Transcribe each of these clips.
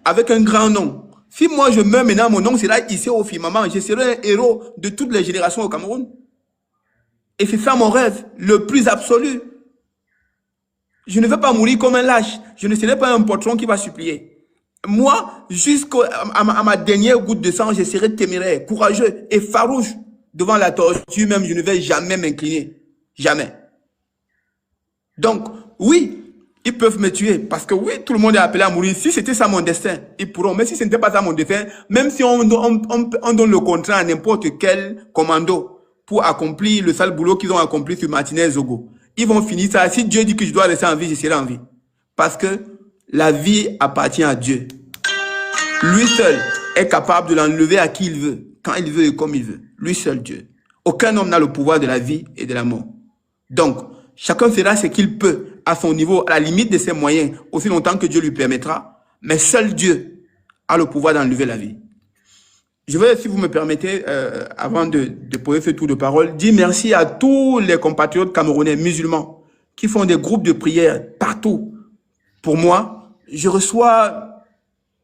avec un grand nom. Si moi je meurs maintenant, mon nom sera hissé au firmament. Je serai un héros de toutes les générations au Cameroun. Et c'est ça mon rêve, le plus absolu. Je ne veux pas mourir comme un lâche. Je ne serai pas un poltron qui va supplier. Moi, jusqu'à ma dernière goutte de sang, je serai téméraire, courageux et farouche devant la torture. Même, je ne vais jamais m'incliner. Jamais. Donc, oui, ils peuvent me tuer parce que oui, tout le monde est appelé à mourir. Si c'était ça mon destin, ils pourront. Mais si ce n'était pas ça mon destin, même si on donne le contrat à n'importe quel commando pour accomplir le sale boulot qu'ils ont accompli sur Martinez Zogo, ils vont finir ça. Si Dieu dit que je dois rester en vie, je serai en vie. Parce que la vie appartient à Dieu. Lui seul est capable de l'enlever à qui il veut, quand il veut et comme il veut. Lui seul Dieu. Aucun homme n'a le pouvoir de la vie et de la mort. Donc, chacun fera ce qu'il peut à son niveau, à la limite de ses moyens, aussi longtemps que Dieu lui permettra. Mais seul Dieu a le pouvoir d'enlever la vie. Je vais, si vous me permettez, avant de poser ce tour de parole, dire merci à tous les compatriotes camerounais musulmans qui font des groupes de prière partout. Pour moi, je reçois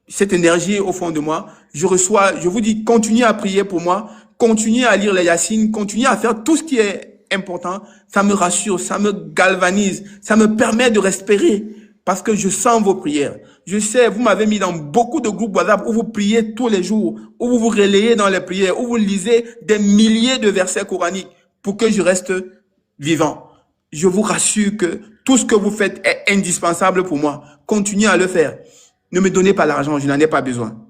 cette énergie au fond de moi. Je vous dis, continuez à prier pour moi, continuez à lire les Yassines, continuez à faire tout ce qui est important. Ça me rassure, ça me galvanise, ça me permet de respirer parce que je sens vos prières. Je sais, vous m'avez mis dans beaucoup de groupes WhatsApp où vous priez tous les jours, où vous vous relayez dans les prières, où vous lisez des milliers de versets coraniques pour que je reste vivant. Je vous rassure que tout ce que vous faites est indispensable pour moi. Continuez à le faire. Ne me donnez pas l'argent, je n'en ai pas besoin.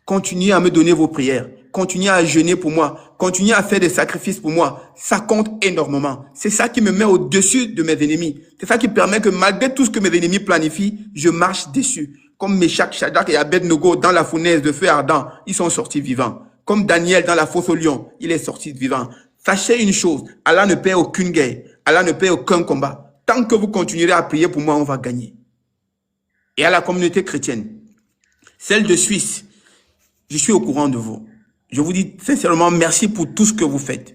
Continuez à me donner vos prières. Continuez à jeûner pour moi. Continuez à faire des sacrifices pour moi. Ça compte énormément. C'est ça qui me met au-dessus de mes ennemis. C'est ça qui permet que malgré tout ce que mes ennemis planifient, je marche dessus. Comme Meshach, Shadrach et Abednego dans la fournaise de feu ardent, ils sont sortis vivants. Comme Daniel dans la fosse au lion, il est sorti vivant. Sachez une chose, Allah ne perd aucune guerre. Allah ne perd aucun combat. Tant que vous continuerez à prier pour moi, on va gagner. Et à la communauté chrétienne, celle de Suisse, je suis au courant de vous. Je vous dis sincèrement merci pour tout ce que vous faites.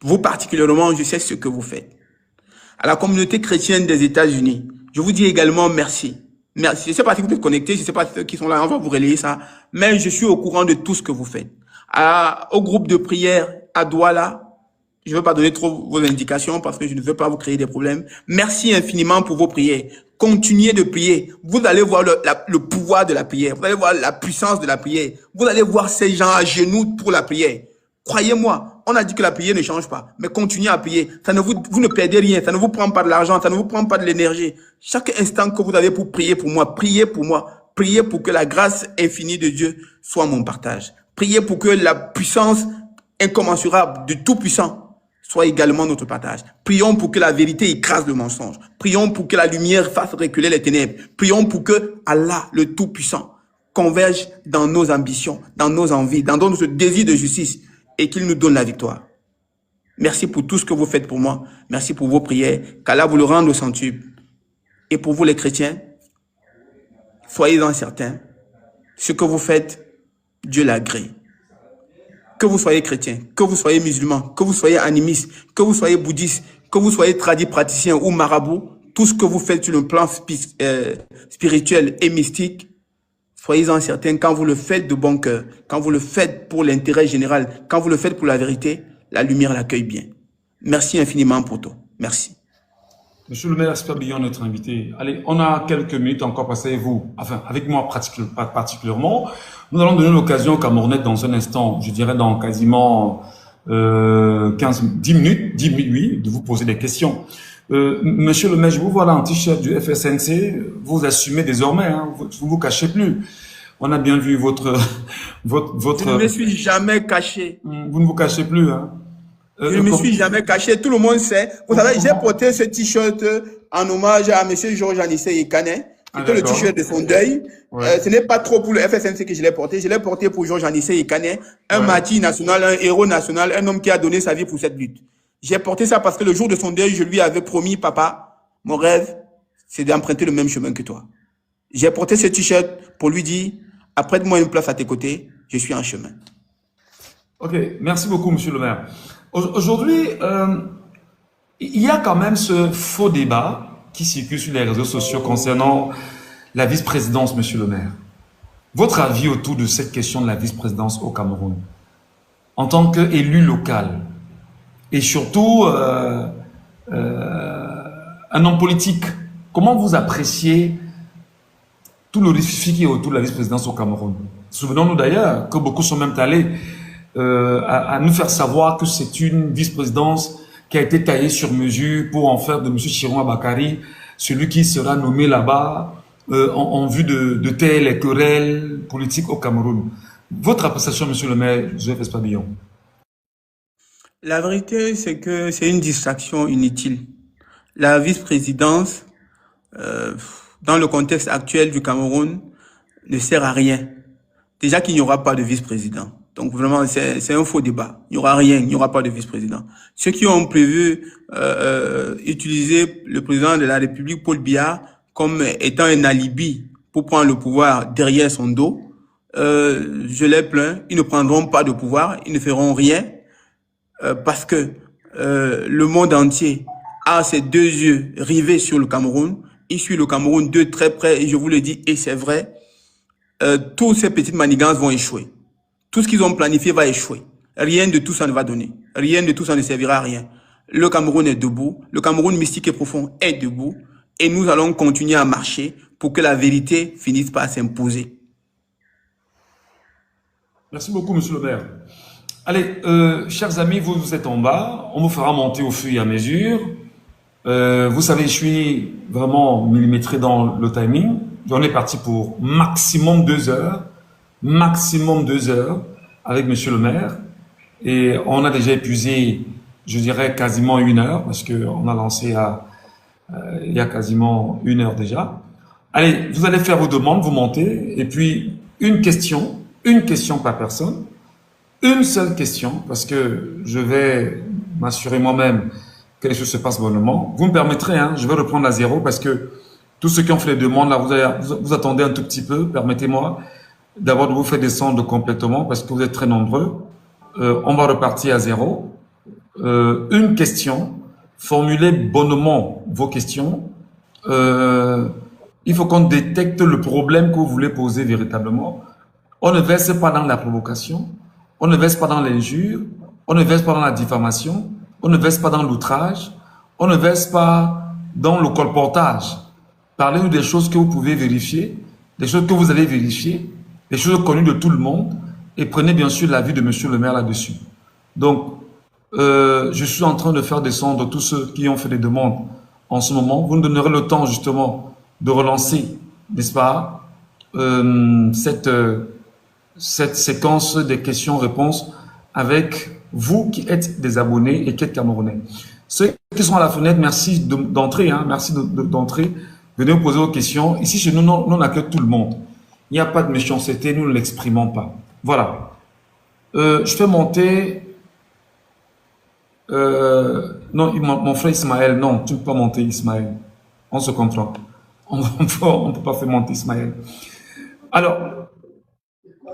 Vous particulièrement, je sais ce que vous faites. À la communauté chrétienne des États-Unis, je vous dis également merci. Merci. Je ne sais pas si vous êtes connectés, je ne sais pas ceux qui sont là, on va vous relayer ça. Mais je suis au courant de tout ce que vous faites. Au groupe de prière à Douala, je ne veux pas donner trop vos indications parce que je ne veux pas vous créer des problèmes. Merci infiniment pour vos prières. Continuez de prier. Vous allez voir le pouvoir de la prière. Vous allez voir la puissance de la prière. Vous allez voir ces gens à genoux pour la prière. Croyez-moi, on a dit que la prière ne change pas. Mais continuez à prier. Vous ne perdez rien. Ça ne vous prend pas de l'argent. Ça ne vous prend pas de l'énergie. Chaque instant que vous avez pour prier pour moi, priez pour moi. Priez pour que la grâce infinie de Dieu soit mon partage. Priez pour que la puissance incommensurable du Tout-Puissant soit également notre partage. Prions pour que la vérité écrase le mensonge. Prions pour que la lumière fasse reculer les ténèbres. Prions pour que Allah, le Tout-Puissant, converge dans nos ambitions, dans nos envies, dans notre désir de justice et qu'il nous donne la victoire. Merci pour tout ce que vous faites pour moi. Merci pour vos prières. Qu'Allah vous le rende au centuple. Et pour vous les chrétiens, soyez-en certains. Ce que vous faites, Dieu l'agrée. Que vous soyez chrétien, que vous soyez musulman, que vous soyez animiste, que vous soyez bouddhiste, que vous soyez tradit praticien ou marabout, tout ce que vous faites sur le plan spirituel et mystique, soyez-en certains, quand vous le faites de bon cœur, quand vous le faites pour l'intérêt général, quand vous le faites pour la vérité, la lumière l'accueille bien. Merci infiniment pour tout. Merci. Monsieur le maire, Asper Billon, notre invité. Allez, on a quelques minutes encore passées avec vous, enfin, avec moi particulièrement. Nous allons donner l'occasion aux Camerounais dans un instant, je dirais dans quasiment 10 minutes, oui, de vous poser des questions. Monsieur le maire, je vous vois là en t-shirt du FSNC, vous assumez désormais, hein, vous ne vous cachez plus. On a bien vu votre... Je ne me suis jamais caché. Vous ne vous cachez plus, hein. Je ne me suis jamais caché, tout le monde sait. Vous savez, j'ai porté ce t-shirt en hommage à M. Georges Anissé Yekane. C'était le t-shirt de son deuil. Ouais. Ce n'est pas trop pour le FSNC que je l'ai porté. Je l'ai porté pour Georges Anissé Yekane, un martyr national, un héros national, un homme qui a donné sa vie pour cette lutte. J'ai porté ça parce que le jour de son deuil, je lui avais promis, papa, mon rêve, c'est d'emprunter le même chemin que toi. J'ai porté ce t-shirt pour lui dire, apprête-moi une place à tes côtés, je suis en chemin. Ok, merci beaucoup, monsieur le maire. Aujourd'hui, il y a quand même ce faux débat qui circule sur les réseaux sociaux concernant la vice-présidence, monsieur le maire. Votre avis autour de cette question de la vice-présidence au Cameroun, en tant qu'élu local, et surtout un homme politique, comment vous appréciez tout le risque qui est autour de la vice-présidence au Cameroun? Souvenons-nous d'ailleurs que beaucoup sont même allés à nous faire savoir que c'est une vice-présidence qui a été taillée sur mesure pour en faire de M. Chiron Bakari celui qui sera nommé là-bas en vue de taire les querelles politiques au Cameroun. Votre appréciation, monsieur le maire Joseph Espabillon? La vérité, c'est que c'est une distraction inutile. La vice-présidence, dans le contexte actuel du Cameroun, ne sert à rien. Déjà qu'il n'y aura pas de vice-président. Donc vraiment, c'est un faux débat. Il n'y aura rien, il n'y aura pas de vice-président. Ceux qui ont prévu utiliser le président de la République, Paul Biya, comme étant un alibi pour prendre le pouvoir derrière son dos, je les plains. Ils ne prendront pas de pouvoir, ils ne feront rien parce que le monde entier a ses deux yeux rivés sur le Cameroun. Il suit le Cameroun de très près et je vous le dis, et c'est vrai, toutes ces petites manigances vont échouer. Tout ce qu'ils ont planifié va échouer. Rien de tout ça ne va donner. Rien de tout ça ne servira à rien. Le Cameroun est debout. Le Cameroun mystique et profond est debout. Et nous allons continuer à marcher pour que la vérité finisse par s'imposer. Merci beaucoup, monsieur le maire. Allez, chers amis, vous êtes en bas. On vous fera monter au fur et à mesure. Vous savez, je suis vraiment millimétré dans le timing. On est parti pour maximum 2 heures. Maximum 2 heures avec monsieur le maire. Et on a déjà épuisé, je dirais, quasiment 1 heure parce qu'on a lancé il y a quasiment 1 heure déjà. Allez, vous allez faire vos demandes, vous montez. Et puis, une question par personne. Une seule question, parce que je vais m'assurer moi-même que les choses se passent bonnement. Vous me permettrez, hein, je vais reprendre à zéro parce que tous ceux qui ont fait les demandes, là, vous attendez un tout petit peu, permettez-moi d'abord de vous faire descendre complètement parce que vous êtes très nombreux. On va repartir à zéro. Une question, formulez bonnement vos questions. Il faut qu'on détecte le problème que vous voulez poser véritablement. On ne verse pas dans la provocation, on ne verse pas dans l'injure, on ne verse pas dans la diffamation, on ne verse pas dans l'outrage, on ne verse pas dans le colportage. Parlez-nous des choses que vous pouvez vérifier, des choses que vous allez vérifier, des choses connues de tout le monde, et prenez bien sûr l'avis de monsieur le maire là-dessus. Donc, je suis en train de faire descendre tous ceux qui ont fait des demandes en ce moment. Vous nous donnerez le temps justement de relancer, n'est-ce pas, cette séquence des questions-réponses avec vous qui êtes des abonnés et qui êtes Camerounais. Ceux qui sont à la fenêtre, merci d'entrer, hein, merci d'entrer. Venez vous poser vos questions. Ici, chez nous, on accueille tout le monde. Il n'y a pas de méchanceté, nous ne l'exprimons pas. Voilà. Je fais monter... non, mon frère Ismaël, non, tu ne peux pas monter Ismaël. On se comprend. On ne peut pas faire monter Ismaël. Alors,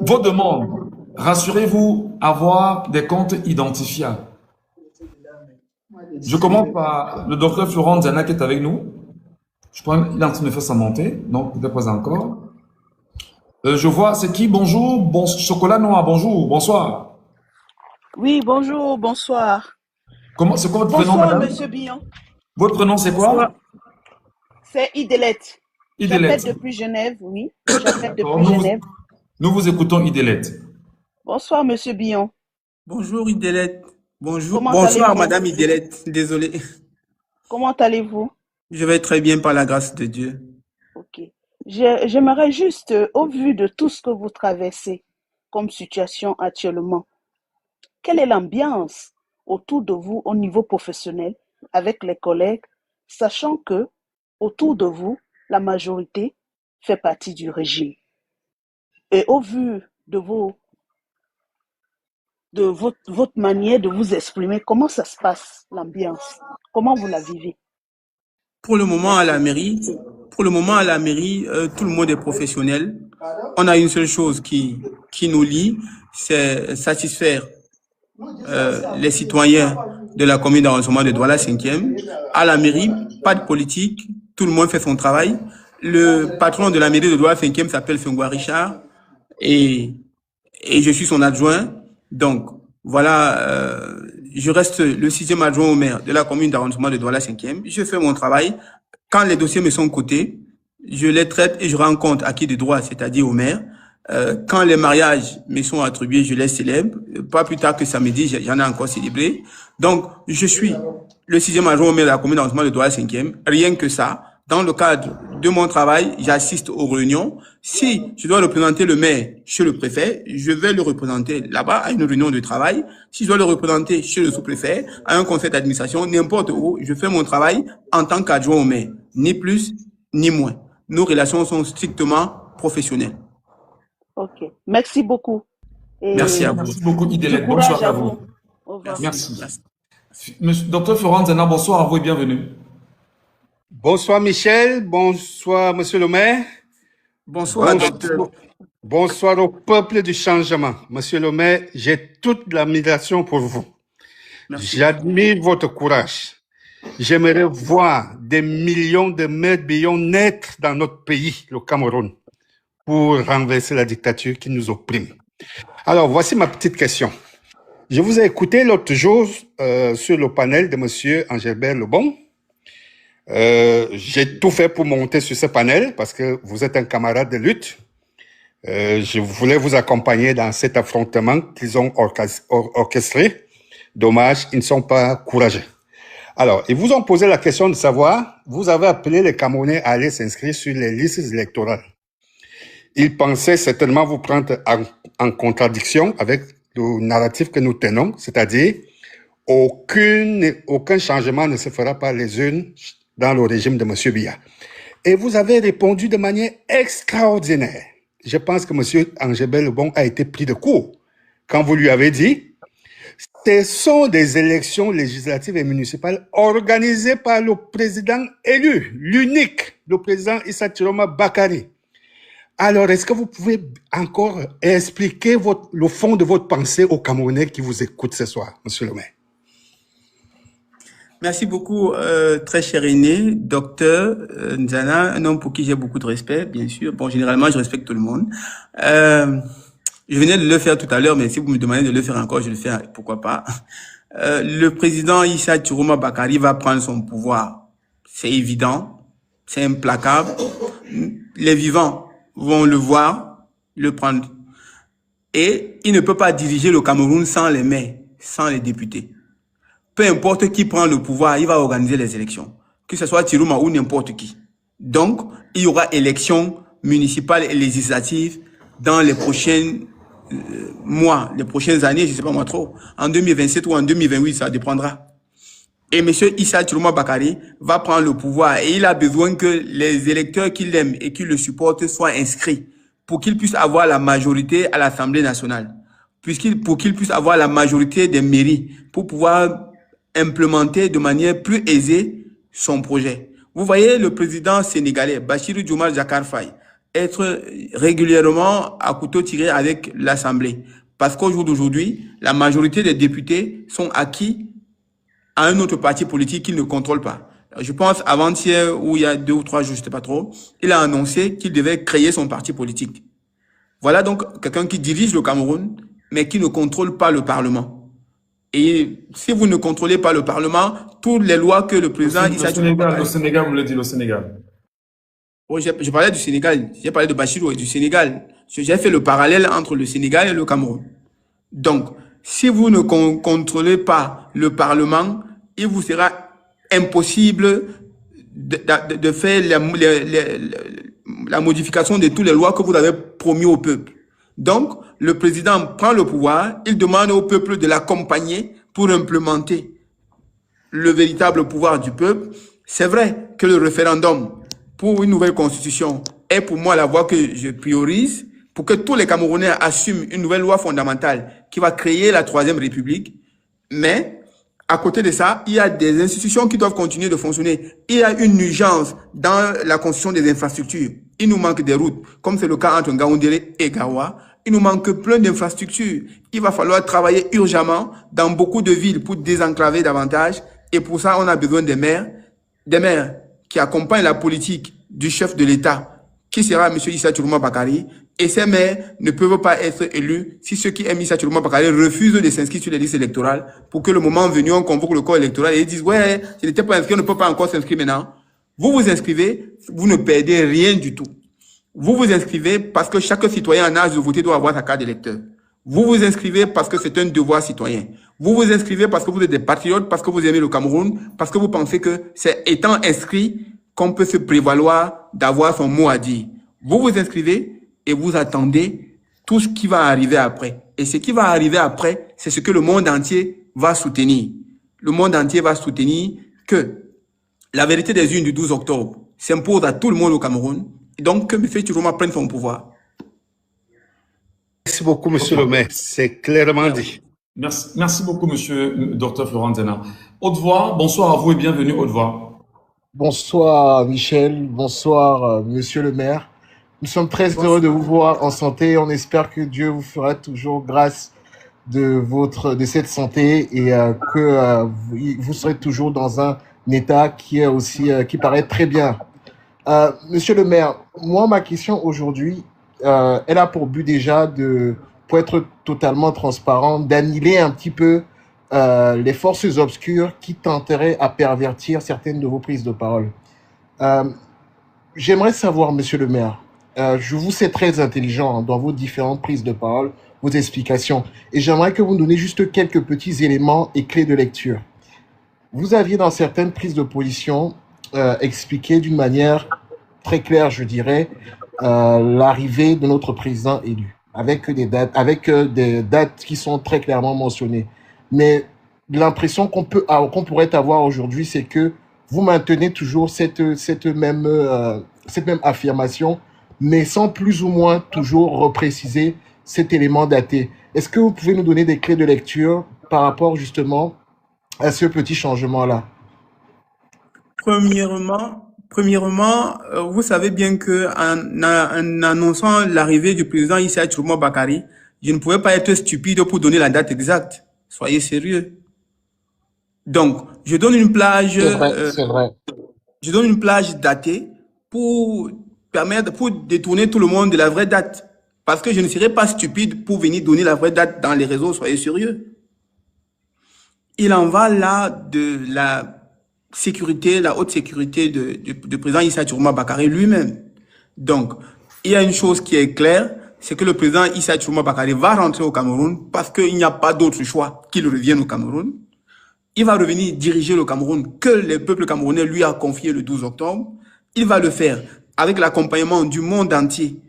vos demandes, rassurez-vous, avoir des comptes identifiables. Je commence par le docteur Florent Zana qui est avec nous. Je pense qu'il est en train de faire sa montée, donc peut-être pas encore. Je vois, c'est qui? Bonjour, bon, Chocolat Noir, bonjour, bonsoir. Oui, bonjour, bonsoir. C'est quoi votre prénom, Bonsoir, madame? monsieur Billon. Votre prénom, c'est quoi? C'est Idélette. Idélette. J'appelle depuis Genève, oui. J'appelle depuis Genève. Nous vous écoutons, Idélette. Bonsoir, monsieur Billon. Bonjour Idélette. Bonjour. Comment Bonsoir allez-vous? madame Idélette. Désolé. Comment allez-vous? Je vais très bien par la grâce de Dieu. Ok. J'aimerais juste, au vu de tout ce que vous traversez comme situation actuellement, quelle est l'ambiance autour de vous au niveau professionnel avec les collègues, sachant que autour de vous, la majorité fait partie du régime. Et au vu de votre manière de vous exprimer, comment ça se passe, l'ambiance? Comment vous la vivez? Pour le moment à la mairie, tout le monde est professionnel. On a une seule chose qui nous lie, c'est satisfaire les citoyens de la commune d'arrondissement de Douala 5e. À la mairie, pas de politique, tout le monde fait son travail. Le patron de la mairie de Douala 5e s'appelle Fengwa Richard. et, et je suis son adjoint. Donc, voilà, je reste le 6e adjoint au maire de la commune d'arrondissement de Douala 5e. Je fais mon travail. Quand les dossiers me sont cotés, je les traite et je rends compte à qui de droit, c'est-à-dire au maire. Quand les mariages me sont attribués, je les célèbre. Pas plus tard que samedi, j'en ai encore célébré. Donc, je suis le 6e adjoint au maire de la commune d'arrondissement de Douala 5e. Rien que ça. Dans le cadre de mon travail, j'assiste aux réunions. Si je dois représenter le maire chez le préfet, je vais le représenter là-bas à une réunion de travail. Si je dois le représenter chez le sous-préfet, à un conseil d'administration, n'importe où, je fais mon travail en tant qu'adjoint au maire. Ni plus, ni moins. Nos relations sont strictement professionnelles. Ok. Merci beaucoup. Et Merci à vous. Merci beaucoup, du Idelette. Bonne courage soirée à à vous. vous. Au revoir. Merci. Merci. Docteur Florent Nzana, bonsoir à vous et bienvenue. Bonsoir Michel, bonsoir Monsieur le maire, Bonsoir, docteur. bonsoir au peuple du changement. Monsieur le maire, j'ai toute l'admiration pour vous. Merci. J'admire votre courage. J'aimerais voir des millions de maires Bion naître dans notre pays, le Cameroun, pour renverser la dictature qui nous opprime. Alors, voici ma petite question. Je vous ai écouté l'autre jour sur le panel de Monsieur Engelbert Lebon. J'ai tout fait pour monter sur ce panel parce que vous êtes un camarade de lutte. Je voulais vous accompagner dans cet affrontement qu'ils ont orchestré. Dommage, ils ne sont pas courageux. Alors, ils vous ont posé la question de savoir, vous avez appelé les Camerounais à aller s'inscrire sur les listes électorales. Ils pensaient certainement vous prendre en contradiction avec le narratif que nous tenons, c'est-à-dire aucun changement ne se fera par les urnes dans le régime de M. Biya. Et vous avez répondu de manière extraordinaire. Je pense que M. Engelbert Lebon a été pris de court quand vous lui avez dit ce sont des élections législatives et municipales organisées par le président élu, l'unique, le président Issa Chiroma Bakari. Alors, est-ce que vous pouvez encore expliquer le fond de votre pensée aux Camerounais qui vous écoutent ce soir, monsieur le maire? Merci beaucoup, très cher aîné, docteur Nzana, un homme pour qui j'ai beaucoup de respect, bien sûr. Bon, généralement, je respecte tout le monde. Je venais de le faire tout à l'heure, mais si vous me demandez de le faire encore, je le fais, pourquoi pas. Le président Issa Chiroma Bakari va prendre son pouvoir. C'est évident, c'est implacable. Les vivants vont le voir, le prendre. Et il ne peut pas diriger le Cameroun sans les maires, sans les députés. Peu importe qui prend le pouvoir, il va organiser les élections. Que ce soit Chiroma ou n'importe qui. Donc, il y aura élections municipales et législatives dans les prochains mois, les prochaines années, je ne sais pas moi trop. En 2027 ou en 2028, ça dépendra. Et M. Issa Chiroma Bakari va prendre le pouvoir et il a besoin que les électeurs qui l'aiment et qui le supportent soient inscrits pour qu'il puisse avoir la majorité à l'Assemblée nationale, pour qu'il puisse avoir la majorité des mairies, pour pouvoir implémenter de manière plus aisée son projet. Vous voyez le président sénégalais, Bassirou Diomaye Diakhar Faye, être régulièrement à couteau tiré avec l'Assemblée. Parce qu'au jour d'aujourd'hui, la majorité des députés sont acquis à un autre parti politique qu'il ne contrôle pas. Je pense avant-hier, ou il y a 2 ou 3 jours, je ne sais pas trop, il a annoncé qu'il devait créer son parti politique. Voilà donc quelqu'un qui dirige le Cameroun, mais qui ne contrôle pas le Parlement. Et si vous ne contrôlez pas le Parlement, toutes les lois que le président... Le Sénégal, vous le dites, le Sénégal. Oui, je parlais du Sénégal, j'ai parlé de Bassirou et du Sénégal. J'ai fait le parallèle entre le Sénégal et le Cameroun. Donc, si vous ne contrôlez pas le Parlement, il vous sera impossible de faire la modification de toutes les lois que vous avez promis au peuple. Donc, le président prend le pouvoir, il demande au peuple de l'accompagner pour implémenter le véritable pouvoir du peuple. C'est vrai que le référendum pour une nouvelle constitution est pour moi la voie que je priorise pour que tous les Camerounais assument une nouvelle loi fondamentale qui va créer la 3e République. Mais, à côté de ça, il y a des institutions qui doivent continuer de fonctionner. Il y a une urgence dans la construction des infrastructures. Il nous manque des routes, comme c'est le cas entre Ngaoundéré et Gawa. Il nous manque plein d'infrastructures. Il va falloir travailler urgemment dans beaucoup de villes pour désenclaver davantage. Et pour ça, on a besoin des maires qui accompagnent la politique du chef de l'État, qui sera M. Issa Chiroma Bakari, Et ces maires ne peuvent pas être élus si ceux qui aiment Issa Tchourouma Bakary refusent de s'inscrire sur les listes électorales pour que le moment venu, on convoque le corps électoral et ils disent « Ouais, je n'étais pas inscrit, on ne peut pas encore s'inscrire maintenant. » Vous vous inscrivez, vous ne perdez rien du tout. Vous vous inscrivez parce que chaque citoyen en âge de voter doit avoir sa carte d'électeur. Vous vous inscrivez parce que c'est un devoir citoyen. Vous vous inscrivez parce que vous êtes des patriotes, parce que vous aimez le Cameroun, parce que vous pensez que c'est étant inscrit qu'on peut se prévaloir d'avoir son mot à dire. Vous vous inscrivez et vous attendez tout ce qui va arriver après. Et ce qui va arriver après, c'est ce que le monde entier va soutenir. Le monde entier va soutenir que la vérité des urnes du 12 octobre s'impose à tout le monde au Cameroun. Et donc que M. Tchourouma prenne son pouvoir. Merci beaucoup, monsieur le maire. C'est clairement dit. Merci beaucoup, monsieur Dr Florent Nzena. Haute-Voix, bonsoir à vous et bienvenue, Haute-Voix. Bonsoir Michel, bonsoir Monsieur le maire. Nous sommes très heureux de vous voir en santé. On espère que Dieu vous fera toujours grâce de cette santé et que vous serez toujours dans un état qui est aussi qui paraît très bien. Monsieur le maire, moi ma question aujourd'hui, elle a pour but déjà pour être totalement transparent, d'annihiler un petit peu les forces obscures qui tenteraient à pervertir certaines de vos prises de parole. J'aimerais savoir, monsieur le maire, je vous sais très intelligent dans vos différentes prises de parole, vos explications, et j'aimerais que vous nous donniez juste quelques petits éléments et clés de lecture. Vous aviez dans certaines prises de position expliqué d'une manière très claire, je dirais, l'arrivée de notre président élu, avec des dates qui sont très clairement mentionnées. Mais l'impression qu'on pourrait avoir aujourd'hui, c'est que vous maintenez toujours cette même affirmation, mais sans plus ou moins toujours repréciser cet élément daté. Est-ce que vous pouvez nous donner des clés de lecture par rapport justement à ce petit changement-là? Premièrement, vous savez bien que en annonçant l'arrivée du président Issa Tchourouma Bakary, je ne pouvais pas être stupide pour donner la date exacte. Soyez sérieux. Donc, je donne une plage. C'est vrai. Je donne une plage datée pour détourner tout le monde de la vraie date. Parce que je ne serai pas stupide pour venir donner la vraie date dans les réseaux. Soyez sérieux. Il en va là de la sécurité, la haute sécurité du président Issa Tchourouma Bakary lui-même. Donc, il y a une chose qui est claire, c'est que le président Issa Tchourouma Bakary va rentrer au Cameroun parce qu'il n'y a pas d'autre choix qu'il revienne au Cameroun. Il va revenir diriger le Cameroun que le peuple camerounais lui a confié le 12 octobre. Il va le faire avec l'accompagnement du monde entier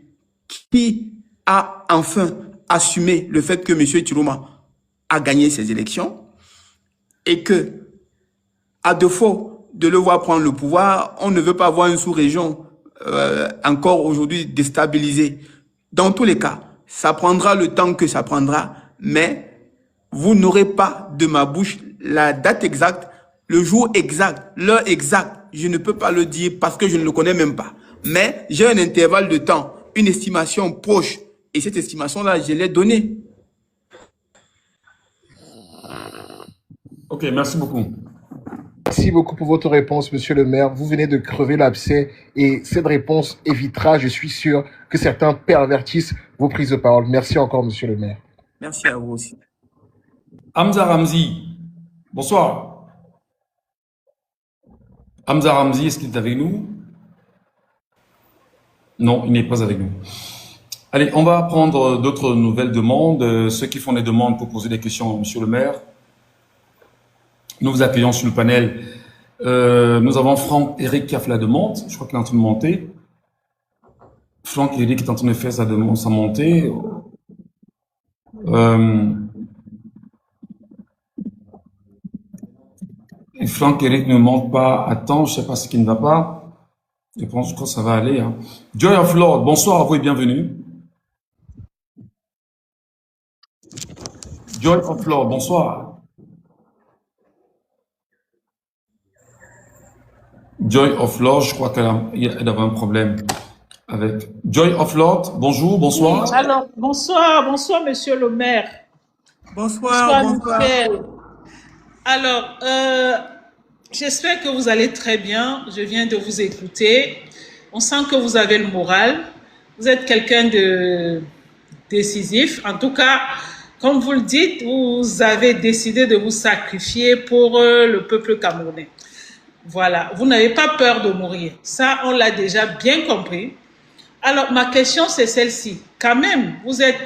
qui a enfin assumé le fait que M. Tchourouma a gagné ses élections et que, à défaut de le voir prendre le pouvoir, on ne veut pas voir une sous-région encore aujourd'hui déstabilisée. Dans tous les cas, ça prendra le temps que ça prendra, mais vous n'aurez pas de ma bouche la date exacte, le jour exact, l'heure exacte. Je ne peux pas le dire parce que je ne le connais même pas. Mais j'ai un intervalle de temps, une estimation proche. Et cette estimation-là, je l'ai donnée. Ok, merci beaucoup. Merci beaucoup pour votre réponse, monsieur le maire. Vous venez de crever l'abcès et cette réponse évitera, je suis sûr, que certains pervertissent vos prises de parole. Merci encore, monsieur le maire. Merci à vous aussi. Hamza Ramzi, bonsoir. Hamza Ramzi, est-ce qu'il est avec nous? Non, il n'est pas avec nous. Allez, on va prendre d'autres nouvelles demandes. Ceux qui font des demandes pour poser des questions à monsieur le maire. Nous vous accueillons sur le panel. Nous avons Franck-Éric qui a fait la demande. Je crois qu'il est en train de monter. Franck-Éric est en train de faire sa montée. Et Franck-Éric ne monte pas. Attends, je ne sais pas ce qui ne va pas. Je pense que ça va aller. Hein. Joy of Lord, bonsoir à vous et bienvenue. Joy of Lord, bonsoir. Joy of Lord, je crois qu'elle avait un problème avec Joy of Lord. Bonjour, bonsoir. Oui, alors, bonsoir, monsieur le maire. Bonsoir. Michel. Alors, j'espère que vous allez très bien. Je viens de vous écouter. On sent que vous avez le moral. Vous êtes quelqu'un de décisif. En tout cas, comme vous le dites, vous avez décidé de vous sacrifier pour le peuple camerounais. Voilà, vous n'avez pas peur de mourir. Ça, on l'a déjà bien compris. Alors, ma question, c'est celle-ci. Quand même, vous êtes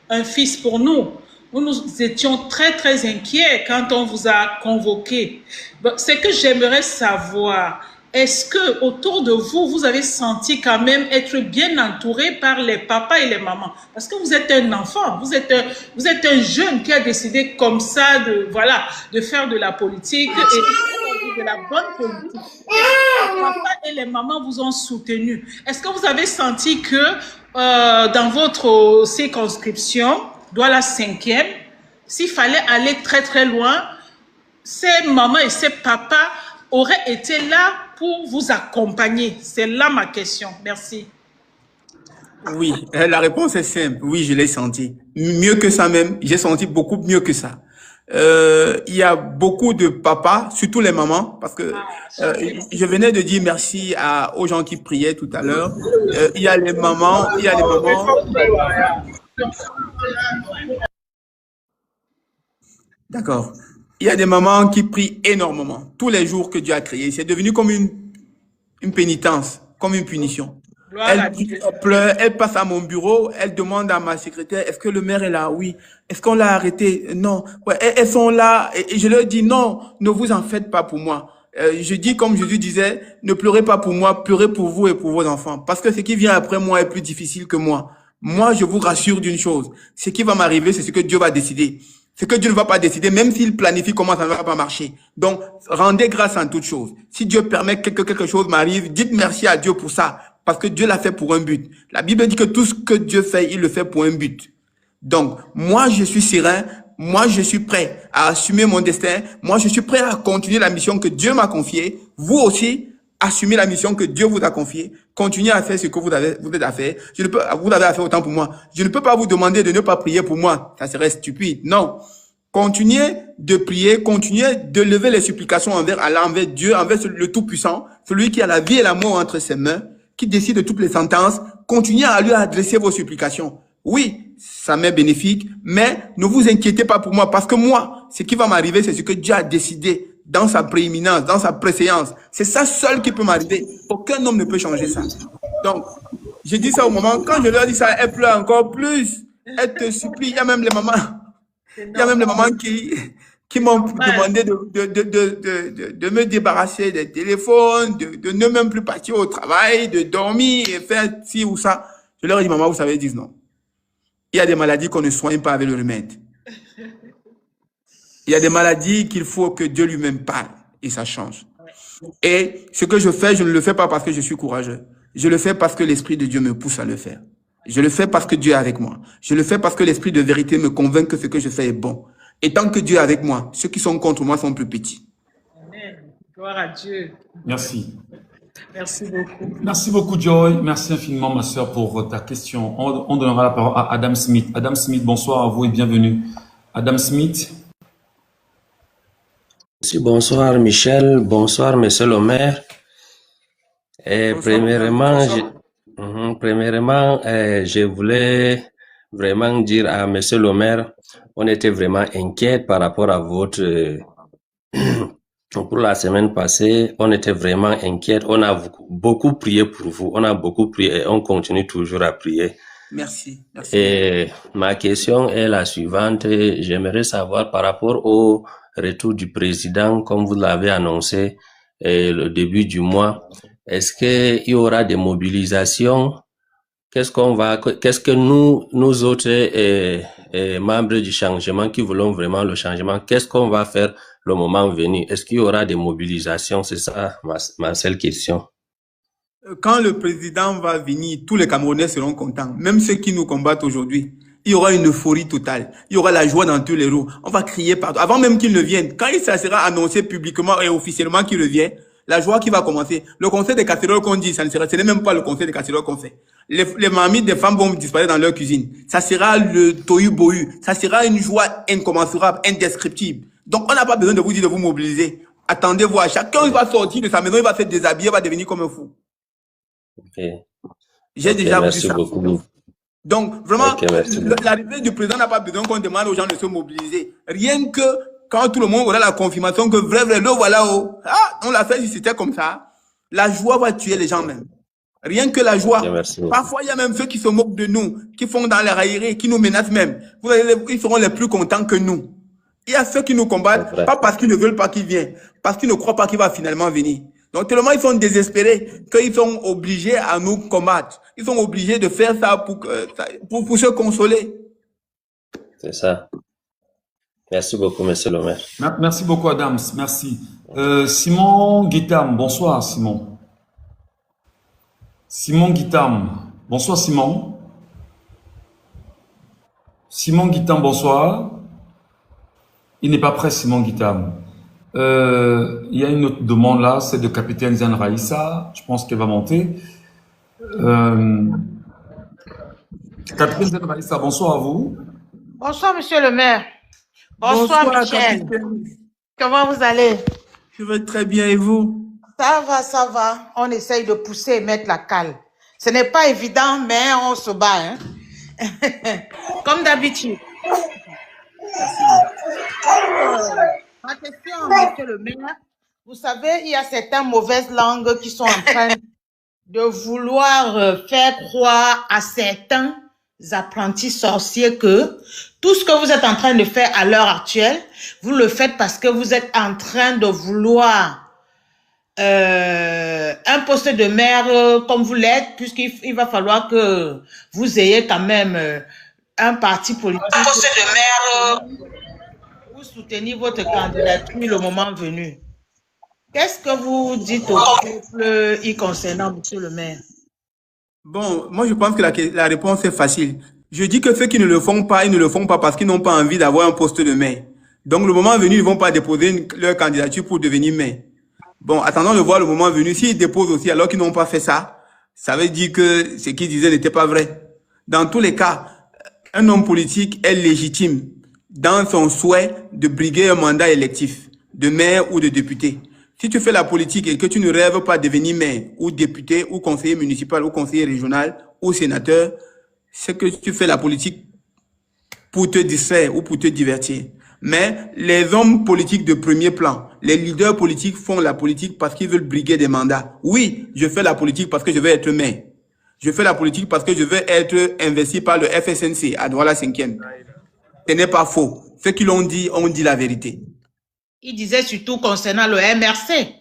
un fils pour nous. Nous étions très, très inquiets quand on vous a convoqué. Bon, ce que j'aimerais savoir, est-ce que autour de vous, vous avez senti quand même être bien entouré par les papas et les mamans? Parce que vous êtes un enfant, vous êtes un jeune qui a décidé comme ça de faire de la politique et de la bonne politique. Les papas et les mamans vous ont soutenu. Est-ce que vous avez senti que dans votre circonscription, Douala 5e, s'il fallait aller très très loin, ces mamans et ces papas auraient été là pour vous accompagner? C'est là ma question. Merci. Oui, la réponse est simple. Oui, je l'ai senti. Mieux que ça même, j'ai senti beaucoup mieux que ça. Il y a beaucoup de papas, surtout les mamans, parce que je venais de dire merci aux gens qui priaient tout à l'heure. Il y a les mamans. D'accord. Il y a des mamans qui prient énormément, tous les jours que Dieu a créé. C'est devenu comme une pénitence, comme une punition. Elle prie, elle pleure, elle passe à mon bureau, elle demande à ma secrétaire, est-ce que le maire est là? Oui. Est-ce qu'on l'a arrêté? Non. Ouais, elles sont là et je leur dis non, ne vous en faites pas pour moi. Je dis comme Jésus disait, ne pleurez pas pour moi, pleurez pour vous et pour vos enfants. Parce que ce qui vient après moi est plus difficile que moi. Moi, je vous rassure d'une chose, ce qui va m'arriver, c'est ce que Dieu va décider. Ce que Dieu ne va pas décider, même s'il planifie comment ça ne va pas marcher. Donc, rendez grâce en toute chose. Si Dieu permet que quelque chose m'arrive, dites merci à Dieu pour ça. Parce que Dieu l'a fait pour un but. La Bible dit que tout ce que Dieu fait, il le fait pour un but. Donc, moi, je suis serein. Moi, je suis prêt à assumer mon destin. Moi, je suis prêt à continuer la mission que Dieu m'a confiée. Vous aussi, assumez la mission que Dieu vous a confiée. Continuez à faire ce que vous êtes à faire. Vous avez à faire autant pour moi. Je ne peux pas vous demander de ne pas prier pour moi. Ça serait stupide. Non. Continuez de prier, continuez de lever les supplications envers Allah, envers Dieu, envers le Tout-Puissant, celui qui a la vie et la mort entre ses mains, qui décide de toutes les sentences. Continuez à lui adresser vos supplications. Oui, ça m'est bénéfique, mais ne vous inquiétez pas pour moi, parce que moi, ce qui va m'arriver, c'est ce que Dieu a décidé dans sa prééminence, dans sa préséance. C'est ça seul qui peut m'arriver. Aucun homme ne peut changer ça. Donc, je dis ça au moment, quand je leur dis ça, elles pleurent encore plus. Elles te supplient. Il y a même les mamans qui m'ont demandé de me débarrasser des téléphones, de ne même plus partir au travail, de dormir et faire ci ou ça. Je leur ai dit, maman, vous savez, ils disent non. Il y a des maladies qu'on ne soigne pas avec le remède. Il y a des maladies qu'il faut que Dieu lui-même parle et ça change. Et ce que je fais, je ne le fais pas parce que je suis courageux. Je le fais parce que l'Esprit de Dieu me pousse à le faire. Je le fais parce que Dieu est avec moi. Je le fais parce que l'Esprit de vérité me convainc que ce que je fais est bon. Et tant que Dieu est avec moi, ceux qui sont contre moi sont plus petits. Amen. Gloire à Dieu. Merci. Merci beaucoup. Merci beaucoup, Joy. Merci infiniment, ma sœur, pour ta question. On donnera la parole à Adam Smith. Adam Smith, bonsoir à vous et bienvenue. Adam Smith. Bonsoir Michel, bonsoir Monsieur le maire. Et premièrement, je voulais vraiment dire à Monsieur le maire, on était vraiment inquiet par rapport à votre... pour la semaine passée, on était vraiment inquiet. On a beaucoup prié pour vous. On a beaucoup prié et on continue toujours à prier. Merci. Et ma question est la suivante. J'aimerais savoir par rapport au retour du président, comme vous l'avez annoncé le début du mois, est-ce qu'il y aura des mobilisations? Qu'est-ce que nous autres membres du changement qui voulons vraiment le changement, qu'est-ce qu'on va faire le moment venu? Est-ce qu'il y aura des mobilisations? C'est ça ma seule question. Quand le président va venir, tous les Camerounais seront contents, même ceux qui nous combattent aujourd'hui. Il y aura une euphorie totale. Il y aura la joie dans tous les roues. On va crier partout. Avant même qu'il ne vienne, quand il sera annoncé publiquement et officiellement qu'il revient, la joie qui va commencer. Le concert des casseroles qu'on dit, ce n'est même pas le concert des casseroles qu'on fait. Les marmites des femmes vont disparaître dans leur cuisine. Ça sera le tohu-bohu. Ça sera une joie incommensurable, indescriptible. Donc, on n'a pas besoin de vous dire de vous mobiliser. Attendez voir. Chacun va sortir de sa maison, il va se déshabiller, il va devenir comme un fou. Okay. J'ai Ok, déjà vu merci ça. beaucoup. Donc, vraiment, Ok, merci beaucoup. l'arrivée du président n'a pas besoin qu'on demande aux gens de se mobiliser. Rien que quand tout le monde aura la confirmation que vrai, le voilà, oh, ah, on l'a fait si c'était comme ça, la joie va tuer les gens même. Rien que la Ok, joie. merci beaucoup. Parfois, il y a même ceux qui se moquent de nous, qui font dans les railleries, qui nous menacent même. Ils seront les plus contents que nous. Il y a ceux qui nous C'est combattent, vrai. pas parce qu'ils ne veulent pas qu'il vienne, parce qu'ils ne croient pas qu'il va finalement venir. Donc, tellement ils sont désespérés qu'ils sont obligés à nous combattre. Ils sont obligés de faire ça pour se consoler. C'est ça. Merci beaucoup, monsieur le maire. Merci beaucoup, Adams. Merci. Simon Guitam, bonsoir, Simon. Simon Guitam, bonsoir, Simon. Simon Guitam, bonsoir. Il n'est pas prêt, Simon Guitam. Il y a une autre demande là, c'est de capitaine Zan Raïssa. Je pense qu'elle va monter. Capitaine Zan Raïssa, bonsoir à vous. Bonsoir, monsieur le maire. Bonsoir, Michel. Capitaine. Comment vous allez? Je vais très bien et vous? Ça va, ça va. On essaye de pousser et mettre la cale. Ce n'est pas évident, mais on se bat, hein. Comme d'habitude. Ma question, monsieur le maire, vous savez, il y a certaines mauvaises langues qui sont en train de vouloir faire croire à certains apprentis sorciers que tout ce que vous êtes en train de faire à l'heure actuelle, vous le faites parce que vous êtes en train de vouloir un poste de maire comme vous l'êtes, puisqu'il va falloir que vous ayez quand même un parti politique. Un poste de maire pour soutenir votre candidature le moment venu. Qu'est-ce que vous dites au peuple y concernant, monsieur le maire? Bon, moi je pense que la réponse est facile. Je dis que ceux qui ne le font pas, ils ne le font pas parce qu'ils n'ont pas envie d'avoir un poste de maire. Donc le moment venu, ils ne vont pas déposer leur candidature pour devenir maire. Bon, attendons de voir le moment venu. S'ils déposent aussi alors qu'ils n'ont pas fait ça, ça veut dire que ce qu'ils disaient n'était pas vrai. Dans tous les cas, un homme politique est légitime dans son souhait de briguer un mandat électif, de maire ou de député. Si tu fais la politique et que tu ne rêves pas de devenir maire ou député ou conseiller municipal ou conseiller régional ou sénateur, c'est que tu fais la politique pour te distraire ou pour te divertir. Mais les hommes politiques de premier plan, les leaders politiques font la politique parce qu'ils veulent briguer des mandats. Oui, je fais la politique parce que je veux être maire. Je fais la politique parce que je veux être investi par le FSNC à Douala-5e. Ce n'est pas faux. Ceux qui l'ont dit ont dit la vérité. Il disait surtout concernant le MRC.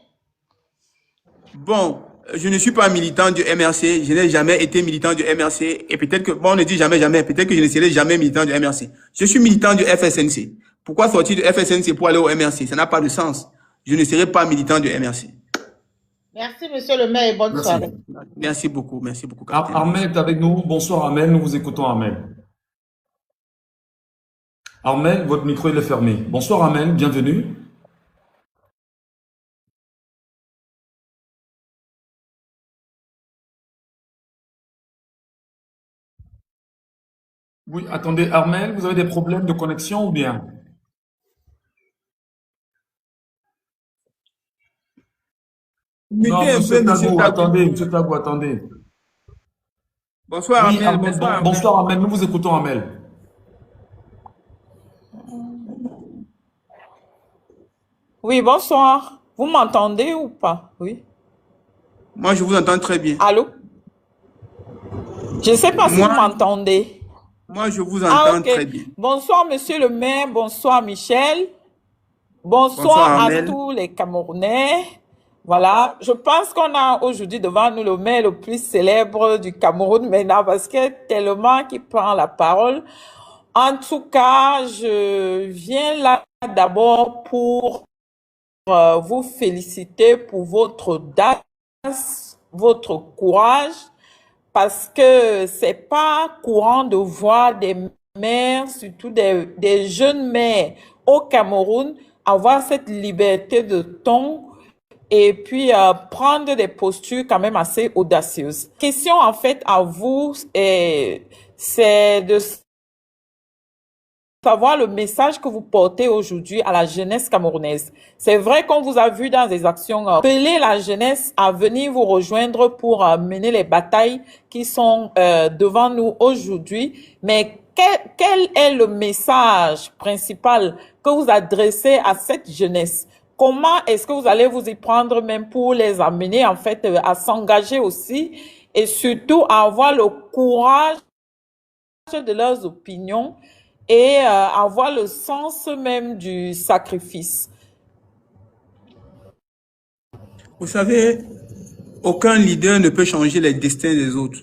Bon, je ne suis pas militant du MRC. Je n'ai jamais été militant du MRC. Et peut-être que, bon, on ne dit jamais, jamais. Peut-être que je ne serai jamais militant du MRC. Je suis militant du FSNC. Pourquoi sortir du FSNC pour aller au MRC? Ça n'a pas de sens. Je ne serai pas militant du MRC. Merci, monsieur le maire, et bonne soirée. Merci beaucoup, capitaine. Ahmed est avec nous. Bonsoir, Ahmed. Nous vous écoutons, Ahmed. Ahmed, votre micro il est fermé. Bonsoir, Ahmed. Bienvenue. Oui, attendez, Armel, vous avez des problèmes de connexion ou bien? Mettez Non, un peu, monsieur monsieur Tagou, Tagou. attendez, monsieur Tagou, attendez. Bonsoir, Oui, Amel. Armel, Bonsoir, Amel. bonsoir, Armel, nous vous écoutons, Armel. Oui, bonsoir. Vous m'entendez ou pas? Oui. Moi, je vous entends très bien. Allô? Je ne sais pas si vous Moi, m'entendez. moi, je vous Ah, entends ok. très bien. Bonsoir, monsieur le maire. Bonsoir, Michel. Bonsoir, Bonsoir à Amel. tous les Camerounais. Voilà. Je pense qu'on a aujourd'hui devant nous le maire le plus célèbre du Cameroun maintenant parce que tellement qu'il prend la parole. En tout cas, je viens là d'abord pour vous féliciter pour votre audace, votre courage, parce que c'est pas courant de voir des mères, surtout des jeunes mères au Cameroun, avoir cette liberté de ton et puis prendre des postures quand même assez audacieuses. Question en fait à vous, c'est de savoir le message que vous portez aujourd'hui à la jeunesse camerounaise. C'est vrai qu'on vous a vu dans des actions appeler la jeunesse à venir vous rejoindre pour mener les batailles qui sont devant nous aujourd'hui. Mais quel est le message principal que vous adressez à cette jeunesse? Comment est-ce que vous allez vous y prendre même pour les amener en fait à s'engager aussi et surtout à avoir le courage de leurs opinions et avoir le sens même du sacrifice? Vous savez, aucun leader ne peut changer les destins des autres.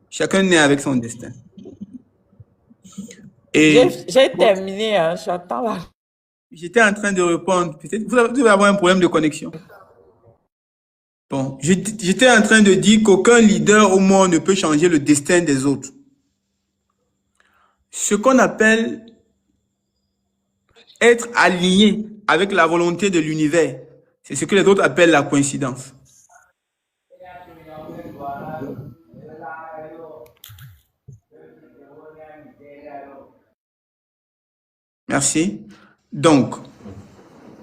Chacun naît avec son destin. Et J'ai terminé, hein, j'attends là. j'étais en train de répondre. Peut-être vous devez avoir un problème de connexion. Bon, j'étais en train de dire qu'aucun leader au monde ne peut changer le destin des autres. Ce qu'on appelle être aligné avec la volonté de l'univers, c'est ce que les autres appellent la coïncidence. Merci. Donc,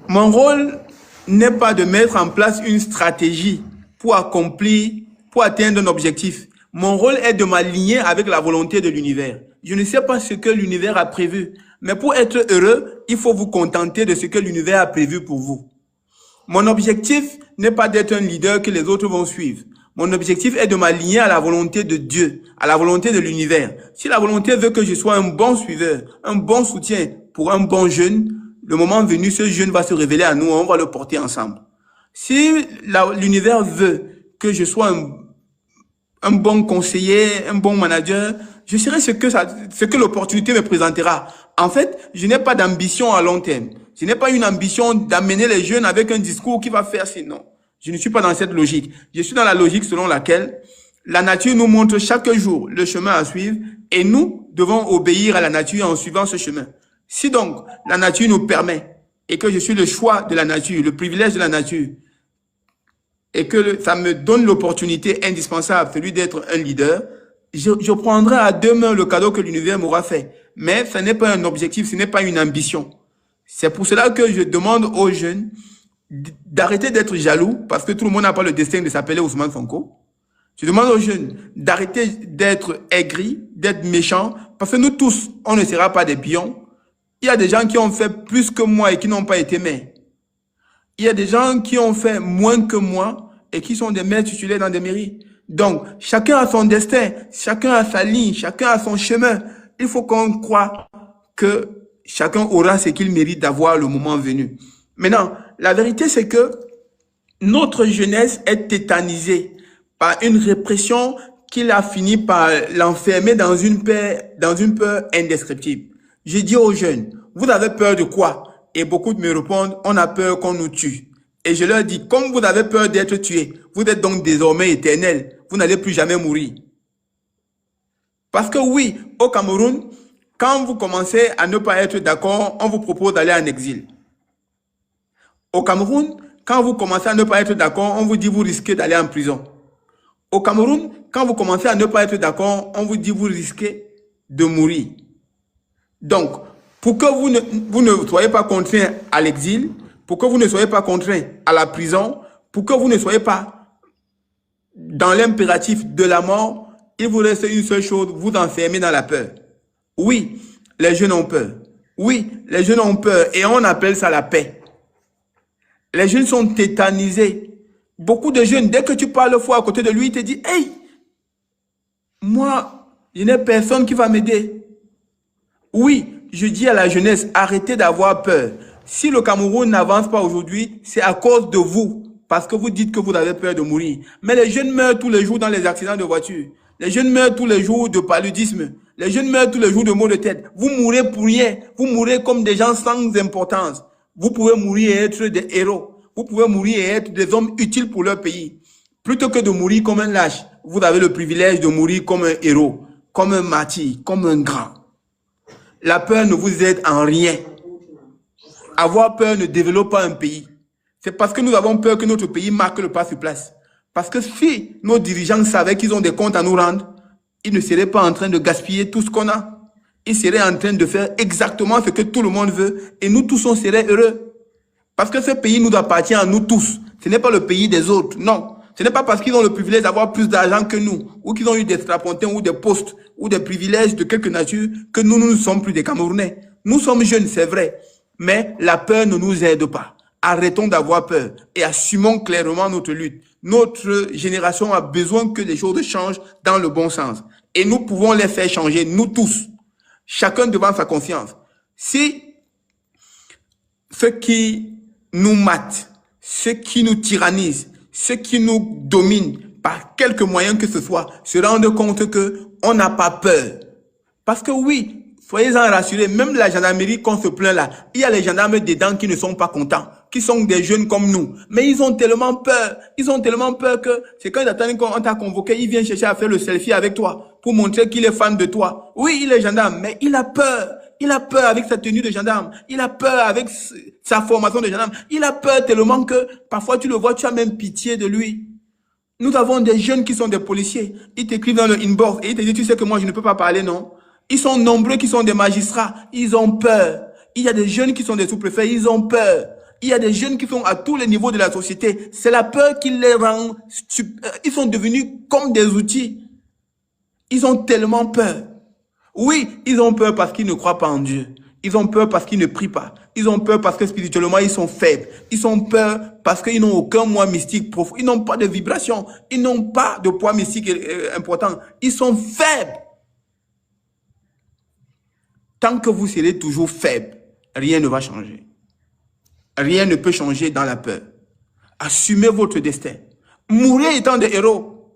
mon rôle n'est pas de mettre en place une stratégie pour atteindre un objectif. Mon rôle est de m'aligner avec la volonté de l'univers. Je ne sais pas ce que l'univers a prévu, mais pour être heureux, il faut vous contenter de ce que l'univers a prévu pour vous. Mon objectif n'est pas d'être un leader que les autres vont suivre. Mon objectif est de m'aligner à la volonté de Dieu, à la volonté de l'univers. Si la volonté veut que je sois un bon suiveur, un bon soutien pour un bon jeune, le moment venu, ce jeune va se révéler à nous, on va le porter ensemble. Si l'univers veut que je sois un bon conseiller, un bon manager, je serai ce que l'opportunité me présentera. En fait, je n'ai pas d'ambition à long terme. Je n'ai pas une ambition d'amener les jeunes avec un discours qui va faire sinon. Je ne suis pas dans cette logique. Je suis dans la logique selon laquelle la nature nous montre chaque jour le chemin à suivre et nous devons obéir à la nature en suivant ce chemin. Si donc la nature nous permet et que je suis le choix de la nature, le privilège de la nature, et que ça me donne l'opportunité indispensable, celui d'être un leader, je prendrai à deux mains le cadeau que l'univers m'aura fait. Mais ce n'est pas un objectif, ce n'est pas une ambition. C'est pour cela que je demande aux jeunes d'arrêter d'être jaloux, parce que tout le monde n'a pas le destin de s'appeler Ousmane Sonko. Je demande aux jeunes d'arrêter d'être aigris, d'être méchants, parce que nous tous, on ne sera pas des pions. Il y a des gens qui ont fait plus que moi et qui n'ont pas été maires. Il y a des gens qui ont fait moins que moi et qui sont des maires titulaires dans des mairies. Donc, chacun a son destin, chacun a sa ligne, chacun a son chemin. Il faut qu'on croie que chacun aura ce qu'il mérite d'avoir le moment venu. Maintenant, la vérité, c'est que notre jeunesse est tétanisée par une répression qui a fini par l'enfermer dans une peur indescriptible. Je dis aux jeunes, vous avez peur de quoi? Et beaucoup me répondent, on a peur qu'on nous tue. Et je leur dis, comme vous avez peur d'être tués, vous êtes donc désormais éternels. Vous n'allez plus jamais mourir. Parce que oui, au Cameroun, quand vous commencez à ne pas être d'accord, on vous propose d'aller en exil. Au Cameroun, quand vous commencez à ne pas être d'accord, on vous dit vous risquez d'aller en prison. Au Cameroun, quand vous commencez à ne pas être d'accord, on vous dit vous risquez de mourir. Donc, pour que vous ne soyez pas contraint à l'exil, pour que vous ne soyez pas contraint à la prison, pour que vous ne soyez pas dans l'impératif de la mort, il vous reste une seule chose, vous enfermer dans la peur. Oui, les jeunes ont peur. Oui, les jeunes ont peur et on appelle ça la paix. Les jeunes sont tétanisés. Beaucoup de jeunes, dès que tu parles fort à côté de lui, il te dit, hey, moi, je n'ai personne qui va m'aider. Oui, je dis à la jeunesse, arrêtez d'avoir peur. Si le Cameroun n'avance pas aujourd'hui, c'est à cause de vous. Parce que vous dites que vous avez peur de mourir. Mais les jeunes meurent tous les jours dans les accidents de voiture. Les jeunes meurent tous les jours de paludisme. Les jeunes meurent tous les jours de maux de tête. Vous mourrez pour rien. Vous mourrez comme des gens sans importance. Vous pouvez mourir et être des héros. Vous pouvez mourir et être des hommes utiles pour leur pays. Plutôt que de mourir comme un lâche, vous avez le privilège de mourir comme un héros, comme un martyr, comme un grand. La peur ne vous aide en rien. Avoir peur ne développe pas un pays. C'est parce que nous avons peur que notre pays marque le pas sur place. Parce que si nos dirigeants savaient qu'ils ont des comptes à nous rendre, ils ne seraient pas en train de gaspiller tout ce qu'on a. il serait en train de faire exactement ce que tout le monde veut et nous tous, on serait heureux. Parce que ce pays nous appartient à nous tous. Ce n'est pas le pays des autres, non. Ce n'est pas parce qu'ils ont le privilège d'avoir plus d'argent que nous, ou qu'ils ont eu des strapontins ou des postes, ou des privilèges de quelque nature, que nous ne sommes plus des Camerounais. Nous sommes jeunes, c'est vrai, mais la peur ne nous aide pas. Arrêtons d'avoir peur et assumons clairement notre lutte. Notre génération a besoin que les choses changent dans le bon sens. Et nous pouvons les faire changer, nous tous. Chacun devant sa conscience. Si ceux qui nous matent, ceux qui nous tyrannisent, ceux qui nous dominent par quelque moyen que ce soit, se rendent compte que on n'a pas peur. Parce que oui, soyez-en rassurés, même la gendarmerie qu'on se plaint là, il y a les gendarmes dedans qui ne sont pas contents, qui sont des jeunes comme nous. Mais ils ont tellement peur que c'est quand ils attendent qu'on t'a convoqué, ils viennent chercher à faire le selfie avec toi pour montrer qu'il est fan de toi. Oui, il est gendarme, mais il a peur. Il a peur avec sa tenue de gendarme. Il a peur avec sa formation de gendarme. Il a peur tellement que parfois tu le vois, tu as même pitié de lui. Nous avons des jeunes qui sont des policiers. Ils t'écrivent dans le inbox et ils te disent, tu sais que moi je ne peux pas parler, non? Ils sont nombreux qui sont des magistrats. Ils ont peur. Il y a des jeunes qui sont des sous-préfets. Ils ont peur. Il y a des jeunes qui sont à tous les niveaux de la société. C'est la peur qui les rend... Ils sont devenus comme des outils. Ils ont tellement peur. Oui, ils ont peur parce qu'ils ne croient pas en Dieu. Ils ont peur parce qu'ils ne prient pas. Ils ont peur parce que spirituellement, ils sont faibles. Ils ont peur parce qu'ils n'ont aucun moi mystique profond. Ils n'ont pas de vibration. Ils n'ont pas de poids mystique important. Ils sont faibles. Tant que vous serez toujours faible, rien ne va changer. Rien ne peut changer dans la peur. Assumez votre destin. Mourez étant des héros.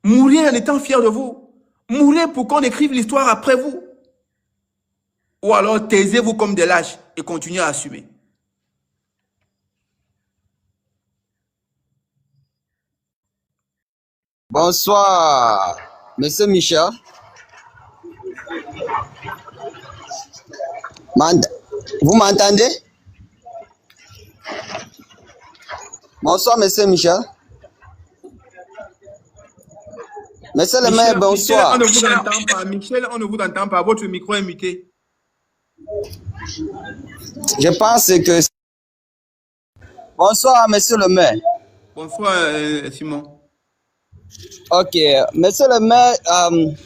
Mourez en étant fiers de vous. Mourez pour qu'on écrive l'histoire après vous. Ou alors taisez-vous comme des lâches et continuez à assumer. Bonsoir, Monsieur Michel. Vous m'entendez? Bonsoir, Monsieur Michel. Monsieur le maire, bonsoir. Michel, on ne vous entend pas. Michel, on ne vous entend pas. Votre micro est muté. Je pense que... Bonsoir, Monsieur le maire. Bonsoir, Simon. Ok, Monsieur le maire,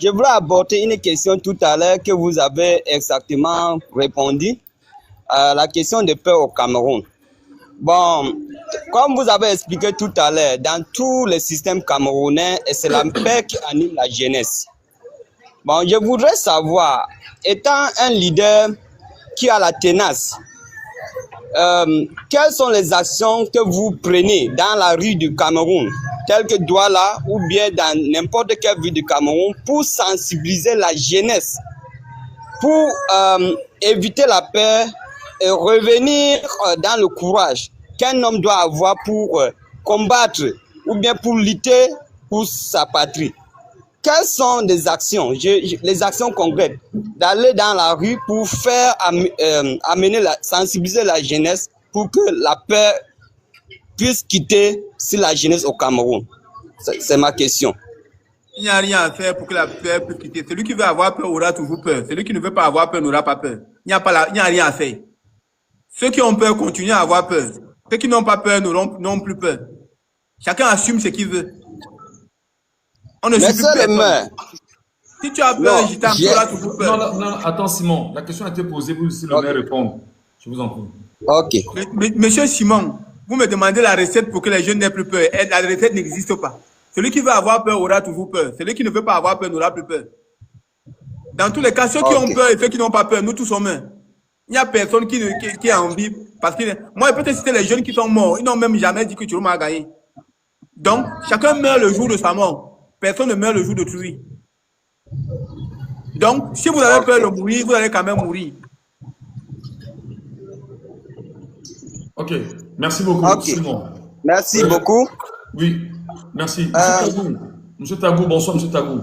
je voulais aborder une question tout à l'heure que vous avez exactement répondu. La question de peur au Cameroun. Bon, comme vous avez expliqué tout à l'heure, dans tous les systèmes camerounais, c'est la peur qui anime la jeunesse. Bon, je voudrais savoir, étant un leader qui a la tenace, quelles sont les actions que vous prenez dans la rue du Cameroun, telles que Douala ou bien dans n'importe quelle ville du Cameroun, pour sensibiliser la jeunesse, pour éviter la peur et revenir dans le courage qu'un homme doit avoir pour combattre ou bien pour lutter pour sa patrie. Quelles sont des actions, les actions concrètes, d'aller dans la rue pour faire sensibiliser la jeunesse pour que la peur puisse quitter la jeunesse au Cameroun? C'est ma question. Il n'y a rien à faire pour que la peur puisse quitter. Celui qui veut avoir peur aura toujours peur. Celui qui ne veut pas avoir peur n'aura pas peur. Il n'y a rien à faire. Ceux qui ont peur continuent à avoir peur. Ceux qui n'ont pas peur n'ont plus peur. Chacun assume ce qu'il veut. On ne suit plus personne. Si tu as peur, tu auras toujours peur. Non, attends Simon, la question a été posée, vous laissez le maire répondre. Je vous en prie. Ok. Monsieur Simon, vous me demandez la recette pour que les jeunes n'aient plus peur. La recette n'existe pas. Celui qui veut avoir peur aura toujours peur. Celui qui ne veut pas avoir peur n'aura plus peur. Dans tous les cas, ceux qui ont peur et ceux qui n'ont pas peur, nous tous sommes un. Il n'y a personne qui a envie. Parce que moi, peut-être c'était les jeunes qui sont morts. Ils n'ont même jamais dit que tu m'as gagné. Donc, chacun meurt le jour de sa mort. Personne ne meurt le jour d'autrui. Donc, si vous avez peur de mourir, vous allez quand même mourir. Ok, merci beaucoup. Okay. Merci beaucoup. Oui, merci. Monsieur Tagou, bonsoir, Monsieur Tagou.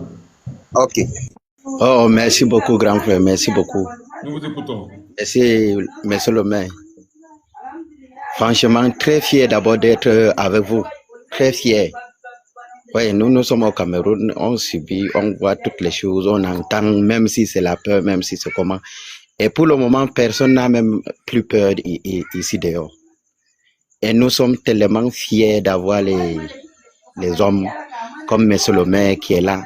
Ok. Oh, merci beaucoup, grand frère, merci beaucoup. Nous vous écoutons. Merci, monsieur le maire. Franchement, très fier d'abord d'être avec vous. Très fier. Oui, nous sommes au Cameroun, on subit, on voit toutes les choses, on entend, même si c'est la peur, même si c'est comment. Et pour le moment, personne n'a même plus peur ici dehors. Et nous sommes tellement fiers d'avoir les hommes comme M. le maire qui est là,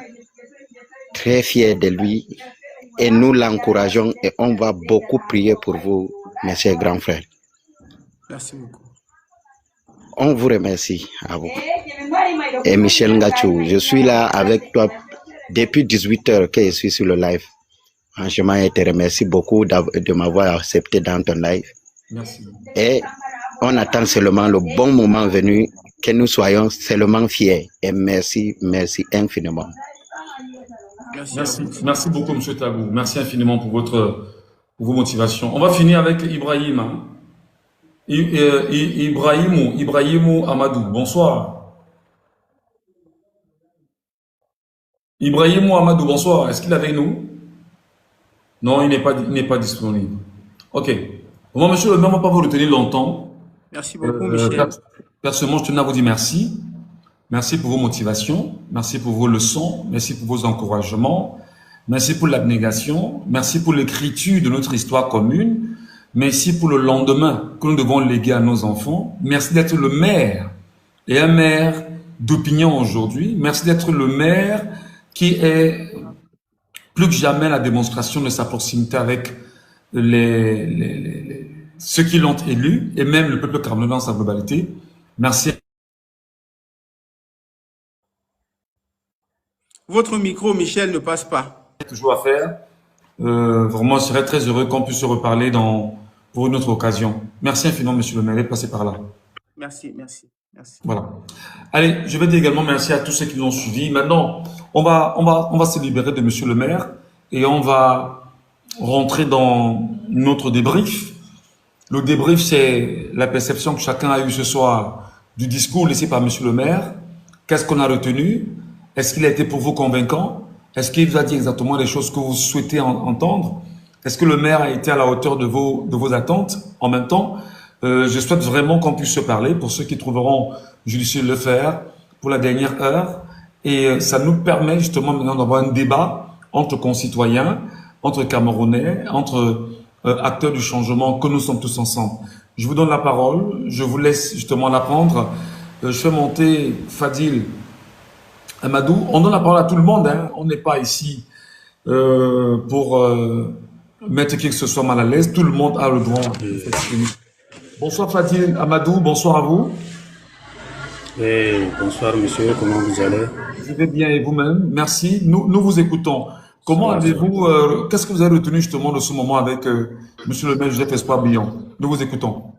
très fiers de lui. Et nous l'encourageons et on va beaucoup prier pour vous, mes chers grands frères. Merci beaucoup. On vous remercie à vous. Et Michel Ngachou, je suis là avec toi depuis 18 heures que je suis sur le live. Franchement, je te remercie beaucoup de m'avoir accepté dans ton live. Merci. Et on attend seulement le bon moment venu que nous soyons seulement fiers. Et merci, merci infiniment. Merci beaucoup, M. Tabou. Merci infiniment pour vos motivations. On va finir avec Ibrahim. Hein. Ibrahimou Amadou, bonsoir. Ibrahimou Amadou, bonsoir. Est-ce qu'il est avec nous? Non, il n'est pas disponible. Ok. Bon, monsieur le maire, on ne va pas vous retenir longtemps. Merci beaucoup, Michel. Personnellement, je tenais à vous dire merci. Merci pour vos motivations. Merci pour vos leçons. Merci pour vos encouragements. Merci pour l'abnégation. Merci pour l'écriture de notre histoire commune. Merci pour le lendemain que nous devons léguer à nos enfants. Merci d'être le maire et un maire d'opinion aujourd'hui. Merci d'être le maire qui est plus que jamais la démonstration de sa proximité avec ceux qui l'ont élu et même le peuple camerounais dans sa globalité. Merci. Votre micro, Michel, ne passe pas. Toujours à faire. Vraiment, je serais très heureux qu'on puisse se reparler pour une autre occasion. Merci infiniment, monsieur le maire, d'être passé par là. Merci. Voilà. Allez, je vais dire également merci à tous ceux qui nous ont suivis. Maintenant, on va se libérer de monsieur le maire et on va rentrer dans notre débrief. Le débrief, c'est la perception que chacun a eue ce soir du discours laissé par monsieur le maire. Qu'est-ce qu'on a retenu? Est-ce qu'il a été pour vous convaincant? Est-ce qu'il vous a dit exactement les choses que vous souhaitez entendre? Est-ce que le maire a été à la hauteur de vos attentes? En même temps, je souhaite vraiment qu'on puisse se parler pour ceux qui trouveront judicieux de le faire pour la dernière heure. Et ça nous permet justement maintenant d'avoir un débat entre concitoyens, entre Camerounais, entre acteurs du changement que nous sommes tous ensemble. Je vous donne la parole, je vous laisse justement la prendre. Je fais monter Fadil Amadou. On donne la parole à tout le monde, hein. On n'est pas ici pour mettre qui que ce soit mal à l'aise. Tout le monde a le droit de s'exprimer. Bonsoir Fadil Amadou, bonsoir à vous. Bonsoir monsieur, comment vous allez? Je vais bien et vous-même, merci. Nous vous écoutons. Comment avez-vous, qu'est-ce que vous avez retenu justement de ce moment avec monsieur le maire Joseph Espoir Billon? Nous vous écoutons.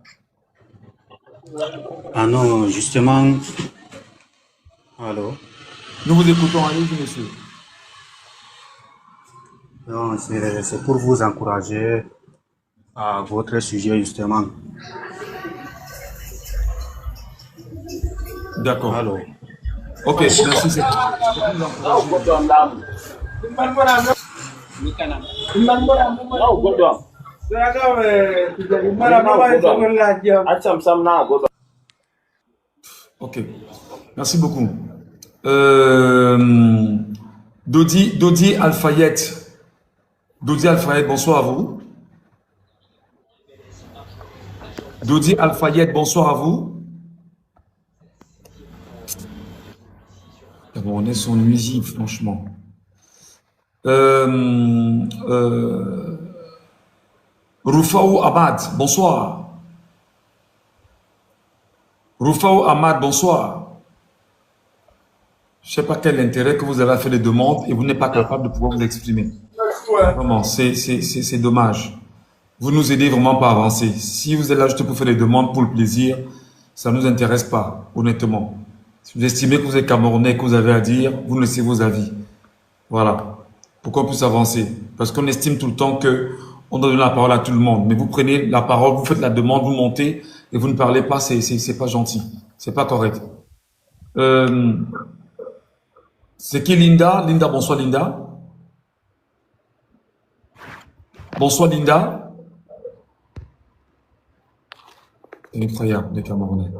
Ah non, justement, allô? Nous vous écoutons, allez-y monsieur. Non, c'est pour vous encourager à votre sujet justement. D'accord. Allô? Ok, merci. Ok, merci beaucoup. Dodi Alfayet. Dodi Alfayet, bonsoir à vous. Dodi Alfayet, bonsoir à vous. Bon, on est son nuisible, franchement. Rufao Ahmad, bonsoir. Rufao Ahmad, bonsoir. Je ne sais pas quel intérêt que vous avez à faire des demandes et vous n'êtes pas capable de pouvoir vous exprimer. Vraiment, c'est dommage. Vous nous aidez vraiment pas à avancer. Si vous êtes là juste pour faire des demandes pour le plaisir, ça ne nous intéresse pas, honnêtement. Si vous estimez que vous êtes Camerounais, que vous avez à dire, vous laissez vos avis. Voilà. Pour qu'on puisse avancer. Parce qu'on estime tout le temps que on doit donner la parole à tout le monde. Mais vous prenez la parole, vous faites la demande, vous montez et vous ne parlez pas, c'est pas gentil. C'est pas correct. C'est qui Linda? Linda, bonsoir Linda. Bonsoir Linda. C'est incroyable, les Camerounais.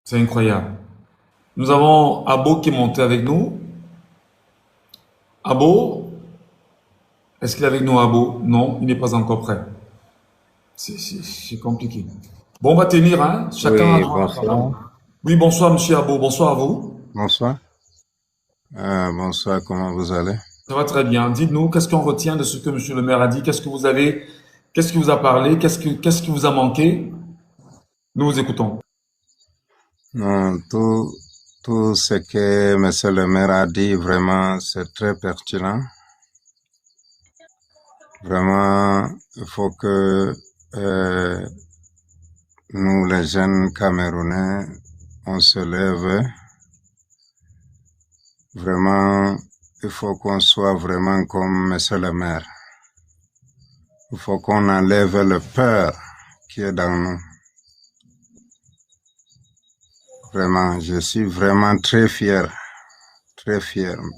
C'est incroyable. Nous avons Abo qui est monté avec nous. Abo, est-ce qu'il est avec nous, Abo? Non, il n'est pas encore prêt. C'est compliqué. Bon, on va tenir, hein? Chacun Oui, a droit à sa parole. bonsoir. Oui, bonsoir, monsieur Abo. Bonsoir à vous. Bonsoir. Bonsoir, comment vous allez? Ça va très bien. Dites-nous, qu'est-ce qu'on retient de ce que monsieur le maire a dit? Qu'est-ce que vous a parlé? Qu'est-ce qui vous a manqué? Nous vous écoutons. Non, tout ce que monsieur le maire a dit, vraiment, c'est très pertinent. Vraiment, il faut que nous, les jeunes Camerounais, on se lève. Vraiment, il faut qu'on soit vraiment comme monsieur le maire. Il faut qu'on enlève le peur qui est dans nous. Vraiment, je suis vraiment très fier,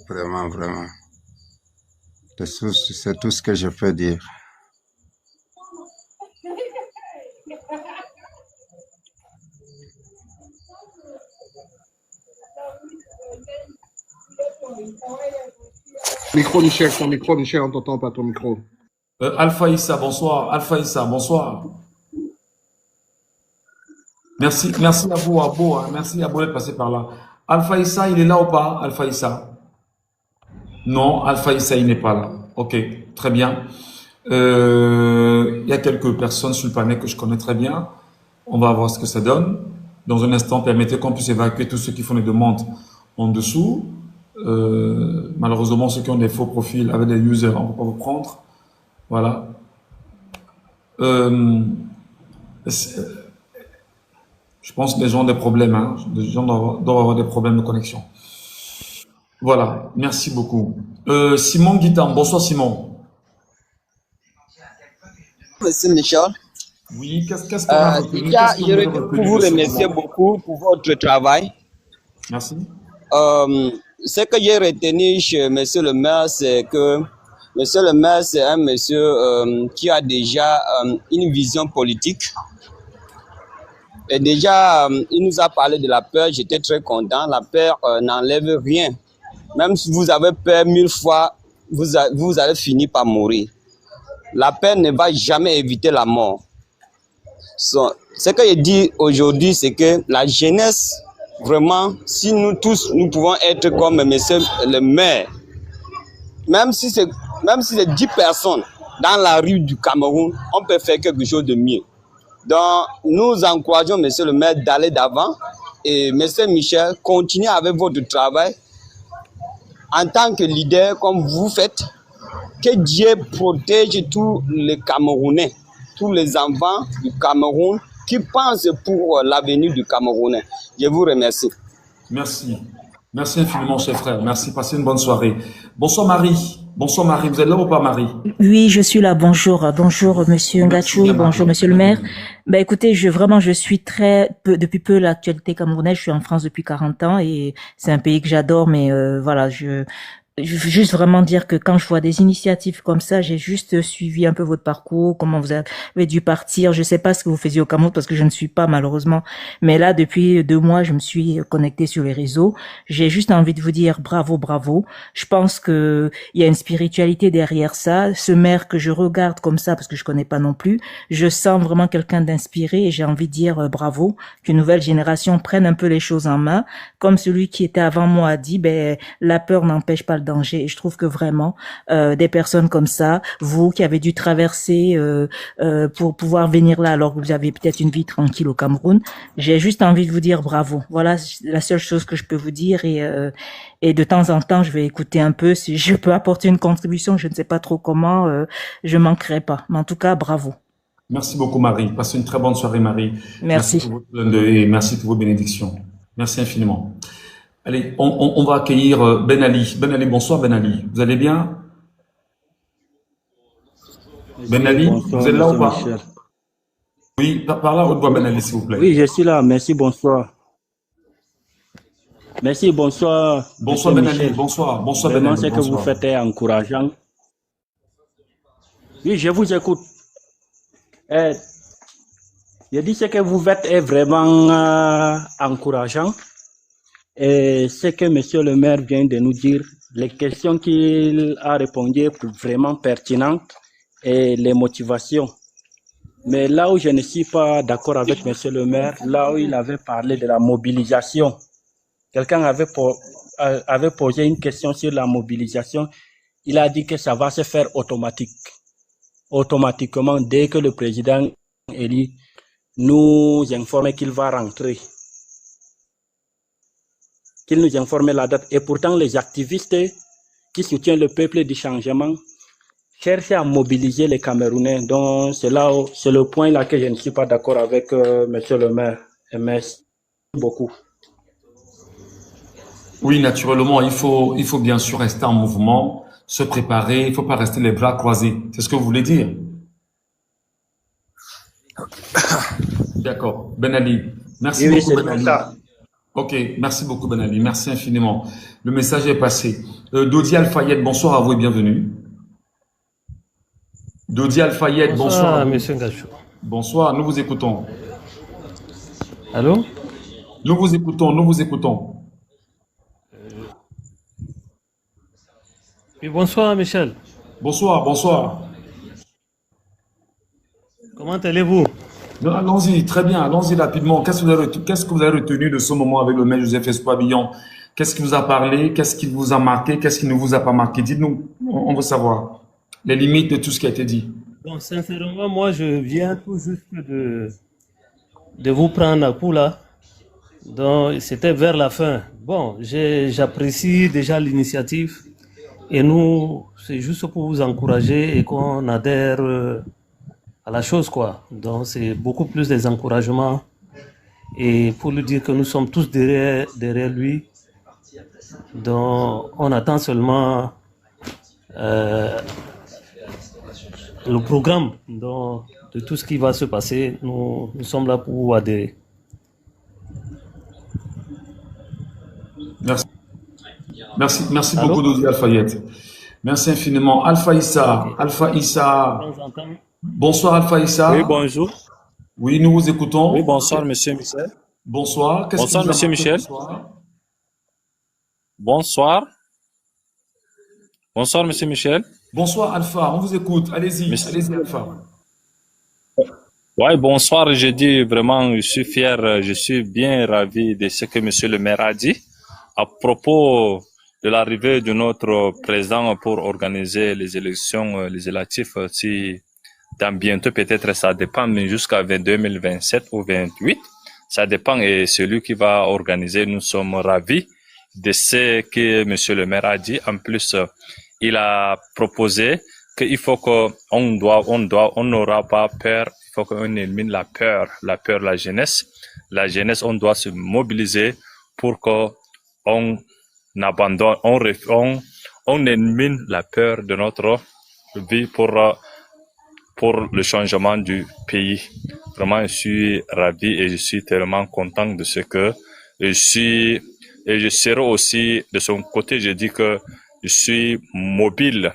vraiment, vraiment. C'est tout ce que je peux dire. Micro, Michel, on t'entend pas ton micro. Alpha Issa, bonsoir. Alpha Issa, bonsoir. Merci à vous, Abo. Hein. Merci à vous d'être passé par là. Alpha Issa, il est là ou pas, Alpha Issa? Non, Alpha Issa, il n'est pas là. Ok, très bien. Il y a quelques personnes sur le panel que je connais très bien. On va voir ce que ça donne. Dans un instant, permettez qu'on puisse évacuer tous ceux qui font les demandes en dessous. Malheureusement, ceux qui ont des faux profils avec des users, on ne va pas vous prendre. Voilà. Je pense que les gens ont des problèmes. Hein. Les gens doivent avoir des problèmes de connexion. Voilà. Merci beaucoup. Simon Guitam. Bonsoir, Simon. Monsieur Michel. Oui, qu'est-ce qu'on a retenu? Déjà, je vous remercie beaucoup pour votre travail. Merci. Ce que j'ai retenu chez monsieur le maire, c'est que monsieur le maire, c'est un monsieur qui a déjà une vision politique. Et déjà, il nous a parlé de la peur. J'étais très content. La peur n'enlève rien. Même si vous avez peur 1000 fois, vous allez finir par mourir. La peur ne va jamais éviter la mort. Ce que je dis aujourd'hui, c'est que la jeunesse, vraiment, si nous tous, nous pouvons être comme monsieur le maire, même si c'est 10 personnes dans la rue du Cameroun, on peut faire quelque chose de mieux. Donc, nous encourageons monsieur le maire d'aller d'avant et monsieur Michel, continuez avec votre travail en tant que leader comme vous faites. Que Dieu protège tous les Camerounais, tous les enfants du Cameroun qui pensent pour l'avenir du Camerounais. Je vous remercie. Merci. Merci infiniment, cher frère. Merci. Passez une bonne soirée. Bonsoir, Marie. Bonsoir, Marie. Vous êtes là ou pas, Marie? Oui, je suis là. Bonjour. Bonjour, monsieur Ngachou. Bonjour, monsieur le maire. Ben, écoutez, je suis depuis peu l'actualité camerounaise. Je suis en France depuis 40 ans et c'est un pays que j'adore, mais voilà, je veux juste vraiment dire que quand je vois des initiatives comme ça, j'ai juste suivi un peu votre parcours, comment vous avez dû partir. Je sais pas ce que vous faisiez au Cameroun parce que je ne suis pas malheureusement. Mais là, depuis 2 mois, je me suis connectée sur les réseaux. J'ai juste envie de vous dire bravo, bravo. Je pense que il y a une spiritualité derrière ça. Ce maire que je regarde comme ça parce que je connais pas non plus, je sens vraiment quelqu'un d'inspiré et j'ai envie de dire bravo. Qu'une nouvelle génération prenne un peu les choses en main. Comme celui qui était avant moi a dit, ben la peur n'empêche pas le danger. Et je trouve que vraiment des personnes comme ça, vous qui avez dû traverser pour pouvoir venir là alors que vous avez peut-être une vie tranquille au Cameroun, j'ai juste envie de vous dire bravo. Voilà la seule chose que je peux vous dire et de temps en temps je vais écouter un peu si je peux apporter une contribution. Je ne sais pas trop comment, je manquerai pas. Mais en tout cas, bravo. Merci beaucoup, Marie. Passez une très bonne soirée, Marie. Merci. Merci pour vos bénédictions. Merci infiniment. Allez, on va accueillir Ben Ali. Ben Ali, bonsoir Ben Ali. Vous allez bien? Ben Ali, bonsoir, vous êtes là ou pas? Michel. Oui, par là, haute voix Ben Ali, s'il vous plaît. Oui, je suis là. Merci, bonsoir. Merci, bonsoir. Bonsoir Ben Ali, bonsoir. Bonsoir Ben Vraiment, Ali, ce que vous faites est encourageant. Oui, je vous écoute. Je dis ce que vous faites est vraiment encourageant. Et ce que Monsieur le maire vient de nous dire, les questions qu'il a répondu vraiment pertinentes et les motivations. Mais là où je ne suis pas d'accord avec Monsieur le maire, là où il avait parlé de la mobilisation, quelqu'un avait posé une question sur la mobilisation. Il a dit que ça va se faire automatiquement dès que le président élu nous informe qu'il va rentrer, qu'il nous informe la date. Et pourtant, les activistes qui soutiennent le peuple du changement cherchent à mobiliser les Camerounais. Donc, c'est le point là que je ne suis pas d'accord avec Monsieur le maire. Et merci beaucoup. Oui, naturellement, il faut bien sûr rester en mouvement, se préparer, il ne faut pas rester les bras croisés. C'est ce que vous voulez dire? D'accord. Ben Ali, merci Oui, beaucoup, Ben Ali. ça. Ok, merci beaucoup, Ben Ali. Merci infiniment. Le message est passé. Dodi Al-Fayed, bonsoir à vous et bienvenue. Dodi Al-Fayed, bonsoir à vous. Monsieur Ngachou. Bonsoir, nous vous écoutons. Allô? Nous vous écoutons, nous vous écoutons. Oui, bonsoir Michel. Bonsoir, bonsoir. Comment allez-vous? Allons-y, très bien, allons-y rapidement. Qu'est-ce que vous avez retenu de ce moment avec le maire Joseph Espoir-Billon? Qu'est-ce qui vous a parlé? Qu'est-ce qui vous a marqué? Qu'est-ce qui ne vous a pas marqué? Dites-nous, on veut savoir les limites de tout ce qui a été dit. Bon, sincèrement, moi, je viens tout juste de vous prendre à coup là. Donc, c'était vers la fin. Bon, j'apprécie déjà l'initiative. Et nous, c'est juste pour vous encourager et qu'on adhère à la chose, quoi. Donc, c'est beaucoup plus des encouragements. Et pour lui dire que nous sommes tous derrière lui. Donc, on attend seulement le programme de tout ce qui va se passer. Nous sommes là pour adhérer. Merci. Merci beaucoup, Dodi Al-Fayed. Merci infiniment. Alpha Issa. Alpha Issa. Bonsoir, Alpha Issa. Oui, bonjour. Oui, nous vous écoutons. Oui, bonsoir, monsieur Michel. Bonsoir. Bonsoir, monsieur Michel. Bonsoir. Bonsoir, monsieur Michel. Bonsoir, Alpha. On vous écoute. Allez-y. Allez-y, Alpha. Oui, bonsoir. Je dis vraiment, je suis fier, je suis bien ravi de ce que monsieur le maire a dit à propos de l'arrivée de notre président pour organiser les élections législatives. Si dans bientôt, peut-être ça dépend, mais jusqu'à 2027 ou 28, ça dépend. Et celui qui va organiser, nous sommes ravis de ce que monsieur le maire a dit. En plus, il a proposé qu'il faut on n'aura pas peur. Il faut qu'on élimine la peur de la jeunesse. La jeunesse, on doit se mobiliser pour qu'on abandonne, on élimine la peur de notre vie pour le changement du pays. Vraiment, je suis ravi et je suis tellement content de ce que je suis. Et je serai aussi de son côté, je dis que je suis mobile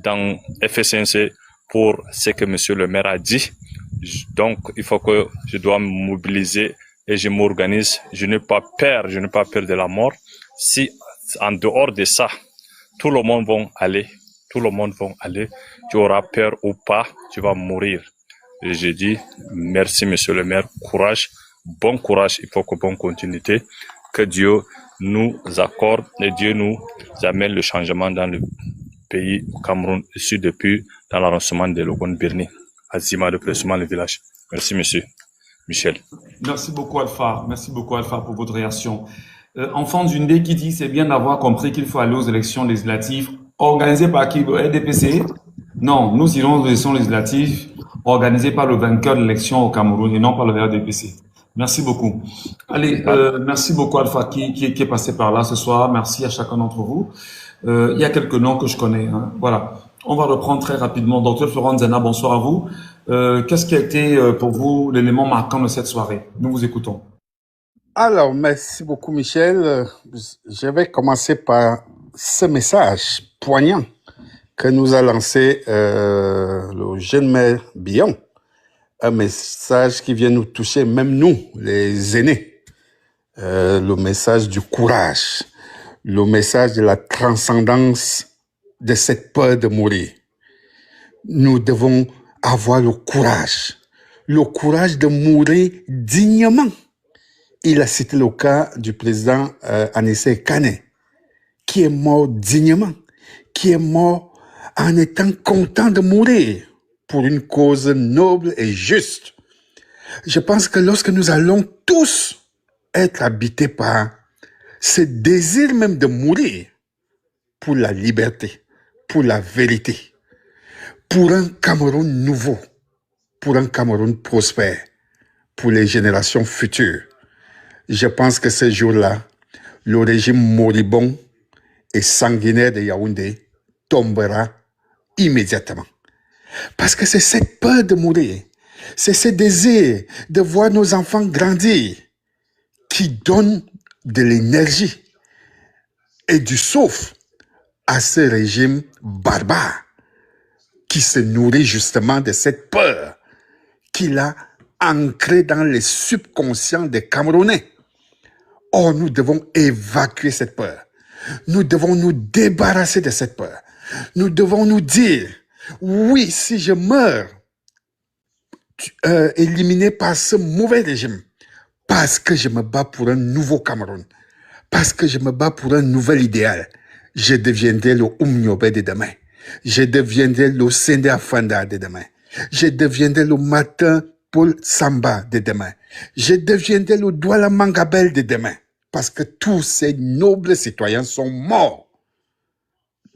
dans FSNC pour ce que monsieur le maire a dit. Donc, il faut que je dois me mobiliser et je m'organise. Je n'ai pas peur de la mort. Si, en dehors de ça, tout le monde va aller, tu auras peur ou pas, tu vas mourir. Et je dis, merci monsieur le maire, courage, bon courage, il faut que bonne continuité, que Dieu nous accorde et Dieu nous amène le changement dans le pays, au Cameroun, ici depuis dans l'arrondissement de Logon Birni, à Zima, le précisément le village. Merci monsieur Michel. Merci beaucoup Alpha, pour votre réaction. Enfant d'Undé qui dit c'est bien d'avoir compris qu'il faut aller aux élections législatives organisées par qui? RDPC? Non, nous irons aux élections législatives organisées par le vainqueur de l'élection au Cameroun et non par le RDPC. Merci beaucoup. Allez, merci beaucoup Alpha qui est passé par là ce soir. Merci à chacun d'entre vous. Il y a quelques noms que je connais. Hein. Voilà. On va reprendre très rapidement. Docteur Florent Zena, bonsoir à vous. Qu'est-ce qui a été pour vous l'élément marquant de cette soirée? Nous vous écoutons. Alors, merci beaucoup, Michel. Je vais commencer par ce message poignant que nous a lancé le jeune maire Billon. Un message qui vient nous toucher, même nous, les aînés. le message du courage, le message de la transcendance de cette peur de mourir. Nous devons avoir le courage de mourir dignement. Il a cité le cas du président Anissé Kane, qui est mort dignement, qui est mort en étant content de mourir pour une cause noble et juste. Je pense que lorsque nous allons tous être habités par ce désir même de mourir pour la liberté, pour la vérité, pour un Cameroun nouveau, pour un Cameroun prospère, pour les générations futures, je pense que ce jour-là, le régime moribond et sanguinaire de Yaoundé tombera immédiatement. Parce que c'est cette peur de mourir, c'est ce désir de voir nos enfants grandir qui donne de l'énergie et du souffle à ce régime barbare qui se nourrit justement de cette peur qu'il a ancrée dans les subconscients des Camerounais. Or, nous devons évacuer cette peur. Nous devons nous débarrasser de cette peur. Nous devons nous dire, oui, si je meurs éliminé par ce mauvais régime, parce que je me bats pour un nouveau Cameroun, parce que je me bats pour un nouvel idéal, je deviendrai le Oumniobé de demain. Je deviendrai le Sende Afanda de demain. Je deviendrai le Martin Paul Samba de demain. Je deviendrai le Douala Mangabel de demain. Parce que tous ces nobles citoyens sont morts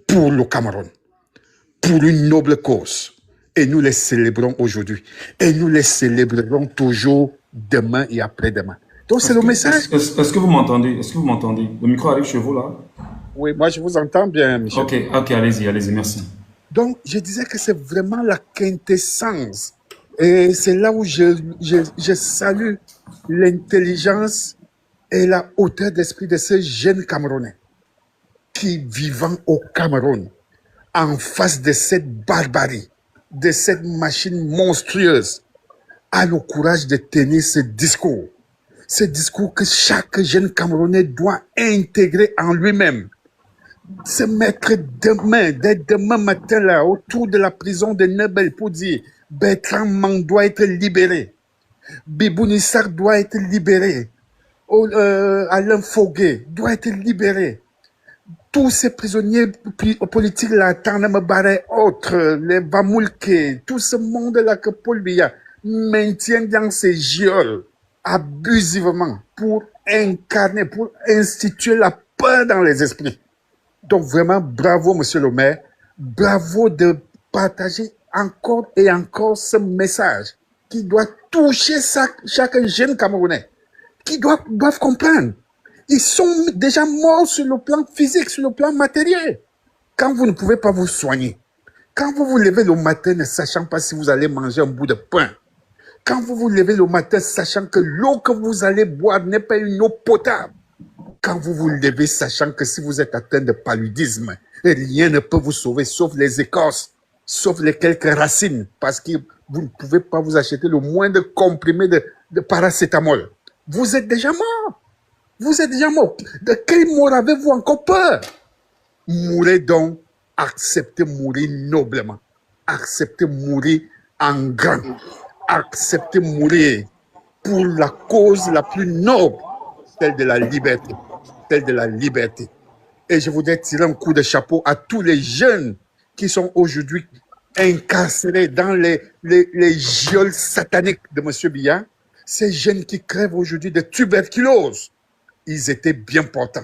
pour le Cameroun, pour une noble cause. Et nous les célébrons aujourd'hui. Et nous les célébrerons toujours demain et après-demain. Donc c'est le message. Est-ce que vous m'entendez? Est-ce que vous m'entendez? Le micro arrive chez vous là? Oui, moi je vous entends bien, Michel. Ok, allez-y, merci. Donc je disais que c'est vraiment la quintessence. Et c'est là où je salue l'intelligence et la hauteur d'esprit de ce jeune Camerounais qui, vivant au Cameroun, en face de cette barbarie, de cette machine monstrueuse, a le courage de tenir ce discours que chaque jeune Camerounais doit intégrer en lui-même. Se mettre dès demain matin là, autour de la prison de Nebel pour dire Bertrand Mang doit être libéré, Bibou Nissar doit être libéré, Alain Foguet doit être libéré. Tous ces prisonniers politiques là, Tarnam Barre, autres, les Bamoulke, tout ce monde-là que Paul Biya maintient dans ses geôles abusivement pour incarner, pour instituer la peur dans les esprits. Donc vraiment, bravo, monsieur le maire. Bravo de partager encore et encore ce message qui doit toucher chaque jeune Camerounais, qui doivent comprendre. Ils sont déjà morts sur le plan physique, sur le plan matériel. Quand vous ne pouvez pas vous soigner, quand vous vous levez le matin ne sachant pas si vous allez manger un bout de pain, quand vous vous levez le matin sachant que l'eau que vous allez boire n'est pas une eau potable, quand vous vous levez sachant que si vous êtes atteint de paludisme, rien ne peut vous sauver sauf les écorces, sauf les quelques racines, parce que vous ne pouvez pas vous acheter le moindre comprimé de paracétamol. Vous êtes déjà mort. Vous êtes déjà mort. De quelle mort avez-vous encore peur? Mourez donc, acceptez mourir noblement. Acceptez mourir en grand. Acceptez mourir pour la cause la plus noble, celle de la liberté. Celle de la liberté. Et je voudrais tirer un coup de chapeau à tous les jeunes qui sont aujourd'hui incarcérés dans les geôles sataniques de M. Biya. Ces jeunes qui crèvent aujourd'hui de tuberculose. Ils étaient bien portants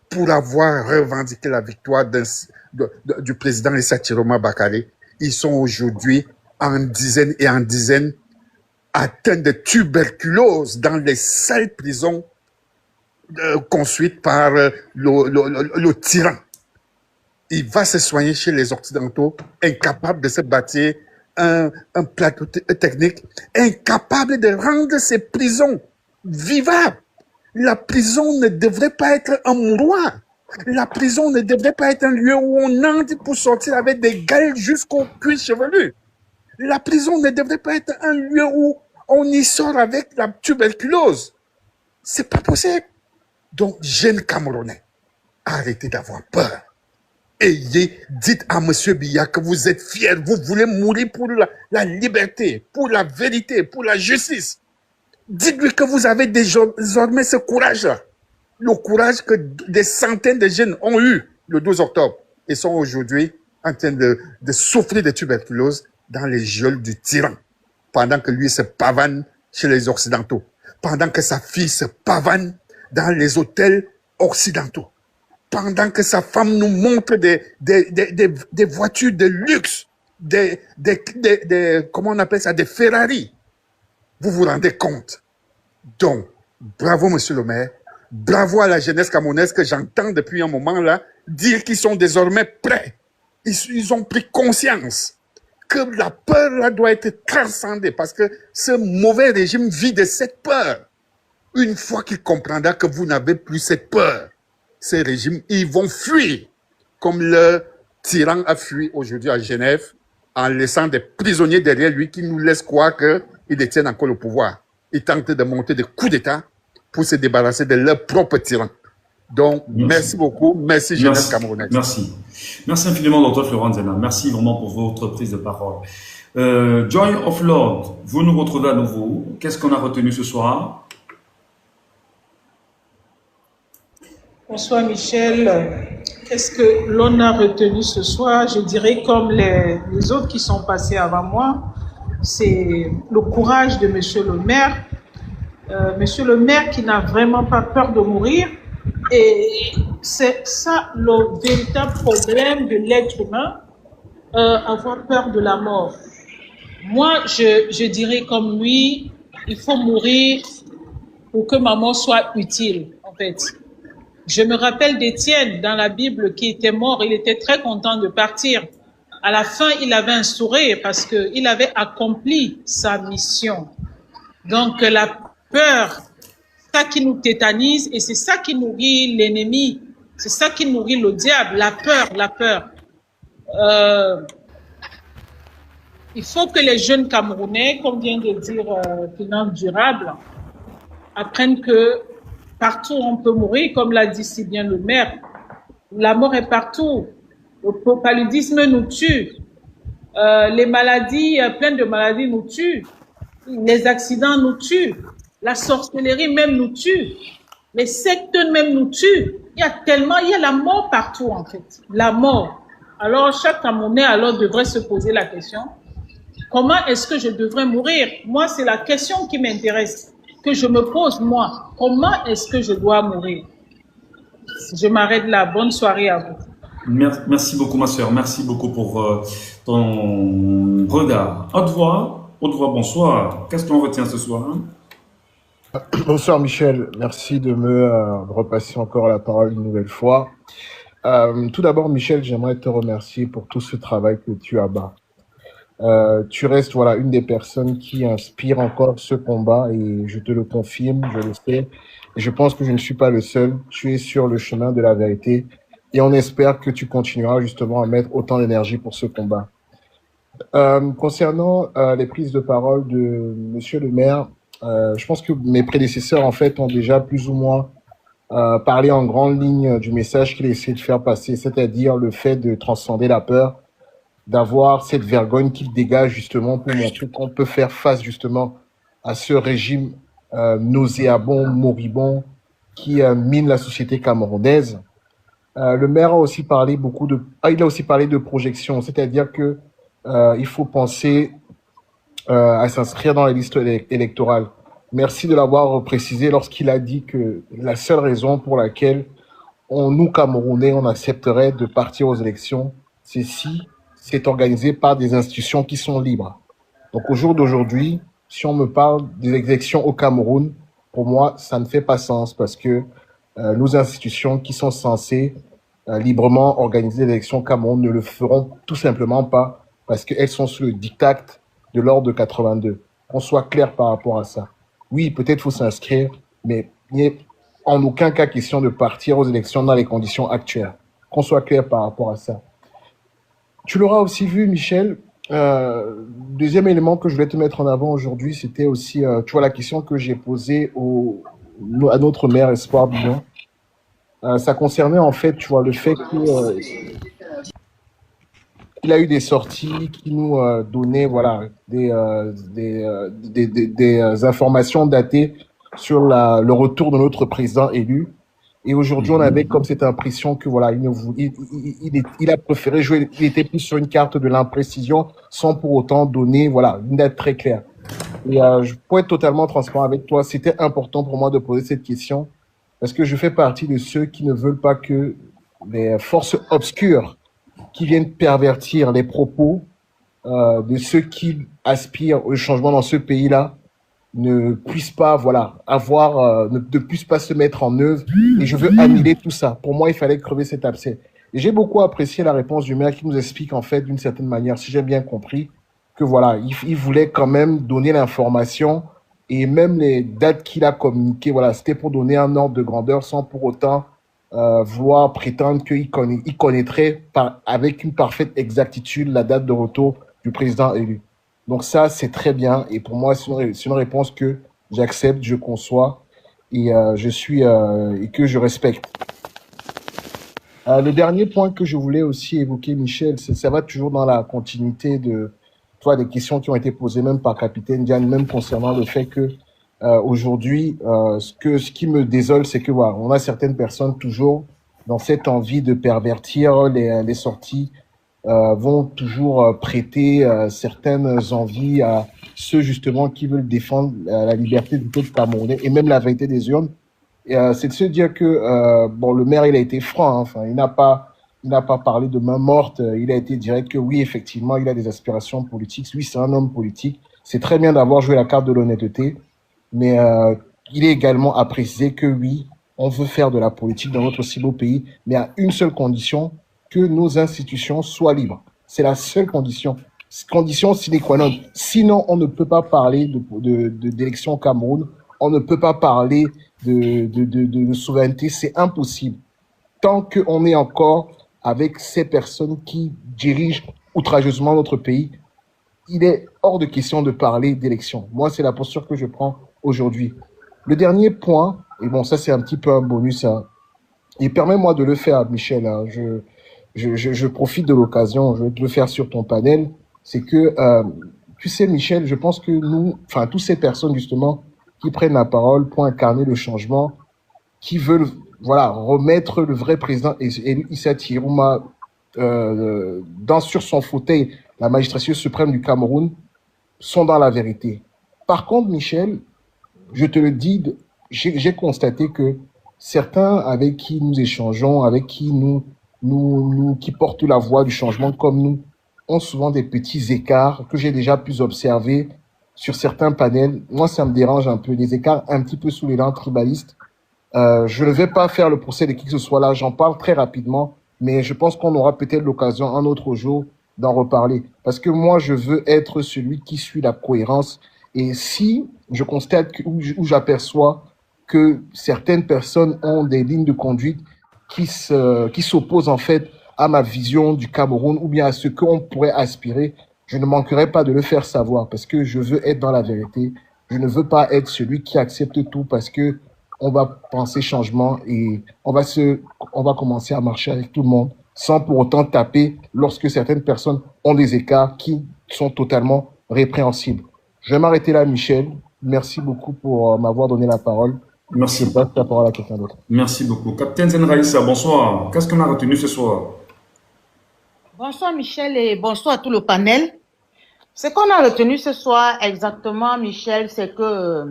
pour avoir revendiqué la victoire du président Issa Chiroma Bakare. Ils sont aujourd'hui en dizaines et en dizaines atteints de tuberculose dans les sales prisons construites par le tyran. Il va se soigner chez les Occidentaux, incapable de se bâtir un plateau technique, incapable de rendre ces prisons vivables. La prison ne devrait pas être un mouroir. La prison ne devrait pas être un lieu où on entre pour sortir avec des gales jusqu'aux cuisses chevelues. La prison ne devrait pas être un lieu où on y sort avec la tuberculose. C'est pas possible. Donc, jeunes Camerounais, arrêtez d'avoir peur. Dites à M. Biya que vous êtes fiers, vous voulez mourir pour la liberté, pour la vérité, pour la justice. Dites-lui que vous avez désormais ce courage-là. Le courage que des centaines de jeunes ont eu le 12 octobre et sont aujourd'hui en train de souffrir de tuberculose dans les geôles du tyran, pendant que lui se pavane chez les Occidentaux, pendant que sa fille se pavane dans les hôtels occidentaux, pendant que sa femme nous montre des voitures de luxe, comment on appelle ça, des Ferrari. Vous vous rendez compte? Donc, bravo, monsieur le maire. Bravo à la jeunesse camerounaise que j'entends depuis un moment là dire qu'ils sont désormais prêts. Ils ont pris conscience que la peur là doit être transcendée parce que ce mauvais régime vit de cette peur. Une fois qu'il comprendra que vous n'avez plus cette peur, ces régimes, ils vont fuir comme le tyran a fui aujourd'hui à Genève en laissant des prisonniers derrière lui qui nous laissent croire qu'ils détiennent encore le pouvoir. Ils tentent de monter des coups d'État pour se débarrasser de leur propre tyran. Donc, merci beaucoup. Merci, jeunesse camerounaise. Merci. Merci infiniment, Dr. Florent Zena. Merci vraiment pour votre prise de parole. Joy of Lord, vous nous retrouvez à nouveau. Qu'est-ce qu'on a retenu ce soir? Bonsoir, Michel. Qu'est-ce que l'on a retenu ce soir? Je dirais comme les autres qui sont passés avant moi, c'est le courage de Monsieur le maire. Monsieur le maire qui n'a vraiment pas peur de mourir. Et c'est ça le véritable problème de l'être humain, avoir peur de la mort. Moi, je dirais comme lui, il faut mourir pour que ma mort soit utile, en fait. Je me rappelle d'Étienne dans la Bible qui était mort, il était très content de partir. À la fin, il avait un sourire parce qu'il avait accompli sa mission. Donc, la peur, c'est ça qui nous tétanise et c'est ça qui nourrit l'ennemi. C'est ça qui nourrit le diable, la peur, la peur. Il faut que les jeunes Camerounais, comme vient de dire Finance Durable, apprennent que partout on peut mourir, comme l'a dit si bien le maire. La mort est partout. Le paludisme nous tue. Les maladies, plein de maladies nous tuent. Les accidents nous tuent. La sorcellerie même nous tue. Les sectes même nous tuent. Il y a la mort partout en fait. La mort. Alors chaque Camerounais alors devrait se poser la question, comment est-ce que je devrais mourir? Moi, c'est la question qui m'intéresse, que je me pose moi. Comment est-ce que je dois mourir? Je m'arrête là. Bonne soirée à vous. Merci beaucoup, ma sœur. Merci beaucoup pour ton regard. Haute voix, bonsoir. Qu'est-ce qu'on retient ce soir? Bonsoir Michel, merci de me repasser encore la parole une nouvelle fois. Tout d'abord Michel, j'aimerais te remercier pour tout ce travail que tu abats. Tu restes une des personnes qui inspire encore ce combat et je te le confirme, je le sais. Et je pense que je ne suis pas le seul. Tu es sur le chemin de la vérité et on espère que tu continueras justement à mettre autant d'énergie pour ce combat. Concernant les prises de parole de Monsieur le maire, je pense que mes prédécesseurs en fait ont déjà plus ou moins parlé en grande ligne du message qu'il essaie de faire passer, c'est-à-dire le fait de transcender la peur, d'avoir cette vergogne qu'il dégage justement pour montrer qu'on peut faire face justement à ce régime nauséabond, moribond qui mine la société camerounaise. Le maire a aussi parlé il a aussi parlé de projection, c'est-à-dire que il faut penser à s'inscrire dans les listes électorales. Merci de l'avoir précisé lorsqu'il a dit que la seule raison pour laquelle nous, Camerounais, on accepterait de partir aux élections, c'est si c'est organisé par des institutions qui sont libres. Donc au jour d'aujourd'hui, si on me parle des élections au Cameroun, pour moi, ça ne fait pas sens parce que nos institutions qui sont censées librement organiser les élections au Cameroun ne le feront tout simplement pas parce qu'elles sont sous le diktat de l'ordre de 82. Qu'on soit clair par rapport à ça. Oui, peut-être faut s'inscrire, mais il n'est en aucun cas question de partir aux élections dans les conditions actuelles. Qu'on soit clair par rapport à ça. Tu l'auras aussi vu, Michel. Deuxième élément que je voulais te mettre en avant aujourd'hui, c'était aussi, la question que j'ai posée à notre maire Espoir Billon. Ça concernait en fait, tu vois, le fait que il a eu des sorties qui nous donnaient voilà, des informations datées sur le retour de notre président élu. Et aujourd'hui, on avait comme cette impression que voilà, il a préféré jouer, il était plus sur une carte de l'imprécision sans pour autant donner voilà, une date très claire. Et pour être totalement transparent avec toi, c'était important pour moi de poser cette question parce que je fais partie de ceux qui ne veulent pas que les forces obscures qui viennent pervertir les propos de ceux qui aspirent au changement dans ce pays-là ne puissent pas, voilà, ne puissent pas se mettre en œuvre. Et je veux annuler tout ça. Pour moi, il fallait crever cet abcès. Et j'ai beaucoup apprécié la réponse du maire qui nous explique, en fait, d'une certaine manière, si j'ai bien compris, que voilà, il voulait quand même donner l'information et même les dates qu'il a communiquées, voilà, c'était pour donner un ordre de grandeur sans pour autant vouloir prétendre qu'il connaîtrait avec une parfaite exactitude la date de retour du président élu. Donc ça, c'est très bien. Et pour moi, c'est une réponse que j'accepte, je conçois et et que je respecte. Le dernier point que je voulais aussi évoquer, Michel, ça va toujours dans la continuité des questions qui ont été posées même par Capitaine Diane, même concernant le fait que aujourd'hui, ce qui me désole, c'est que voilà, on a certaines personnes toujours dans cette envie de pervertir les sorties, vont toujours prêter certaines envies à ceux justement qui veulent défendre la liberté du peuple camerounais et même la vérité des urnes. C'est de se dire que bon, le maire il a été franc, hein, enfin il n'a pas parlé de main morte, il a été direct que oui effectivement il a des aspirations politiques, lui c'est un homme politique, c'est très bien d'avoir joué la carte de l'honnêteté. Mais il est également à préciser que oui, on veut faire de la politique dans notre si beau pays, mais à une seule condition, que nos institutions soient libres. C'est la seule condition. Condition sine qua non. Sinon, on ne peut pas parler d'élection au Cameroun, on ne peut pas parler de souveraineté, c'est impossible. Tant qu'on est encore avec ces personnes qui dirigent outrageusement notre pays, il est hors de question de parler d'élection. Moi, c'est la posture que je prends aujourd'hui. Le dernier point, et bon, ça c'est un petit peu un bonus, hein, et permets-moi de le faire, Michel, hein, je profite de l'occasion, je vais te le faire sur ton panel, c'est que, tu sais, Michel, je pense que nous, enfin, toutes ces personnes, justement, qui prennent la parole pour incarner le changement, qui veulent, voilà, remettre le vrai président Issa Tirouma sur son fauteuil, la magistrature suprême du Cameroun, sont dans la vérité. Par contre, Michel, je te le dis, j'ai constaté que certains avec qui nous échangeons, avec qui qui portent la voix du changement comme nous, ont souvent des petits écarts que j'ai déjà pu observer sur certains panels. Moi, ça me dérange un peu, des écarts un petit peu sous les lents tribalistes. Je ne vais pas faire le procès de qui que ce soit là, j'en parle très rapidement, mais je pense qu'on aura peut-être l'occasion un autre jour d'en reparler. Parce que moi, je veux être celui qui suit la cohérence. Et si je constate où j'aperçois que certaines personnes ont des lignes de conduite qui s'opposent en fait à ma vision du Cameroun ou bien à ce qu'on pourrait aspirer, je ne manquerai pas de le faire savoir parce que je veux être dans la vérité. Je ne veux pas être celui qui accepte tout parce que on va penser changement et on va commencer à marcher avec tout le monde sans pour autant taper lorsque certaines personnes ont des écarts qui sont totalement répréhensibles. Je vais m'arrêter là, Michel. Merci beaucoup pour m'avoir donné la parole. Merci. Je passe la parole à quelqu'un d'autre. Merci beaucoup. Capitaine Zenraïssa, bonsoir. Qu'est-ce qu'on a retenu ce soir? Bonsoir Michel et bonsoir à tout le panel. Ce qu'on a retenu ce soir exactement, Michel, c'est que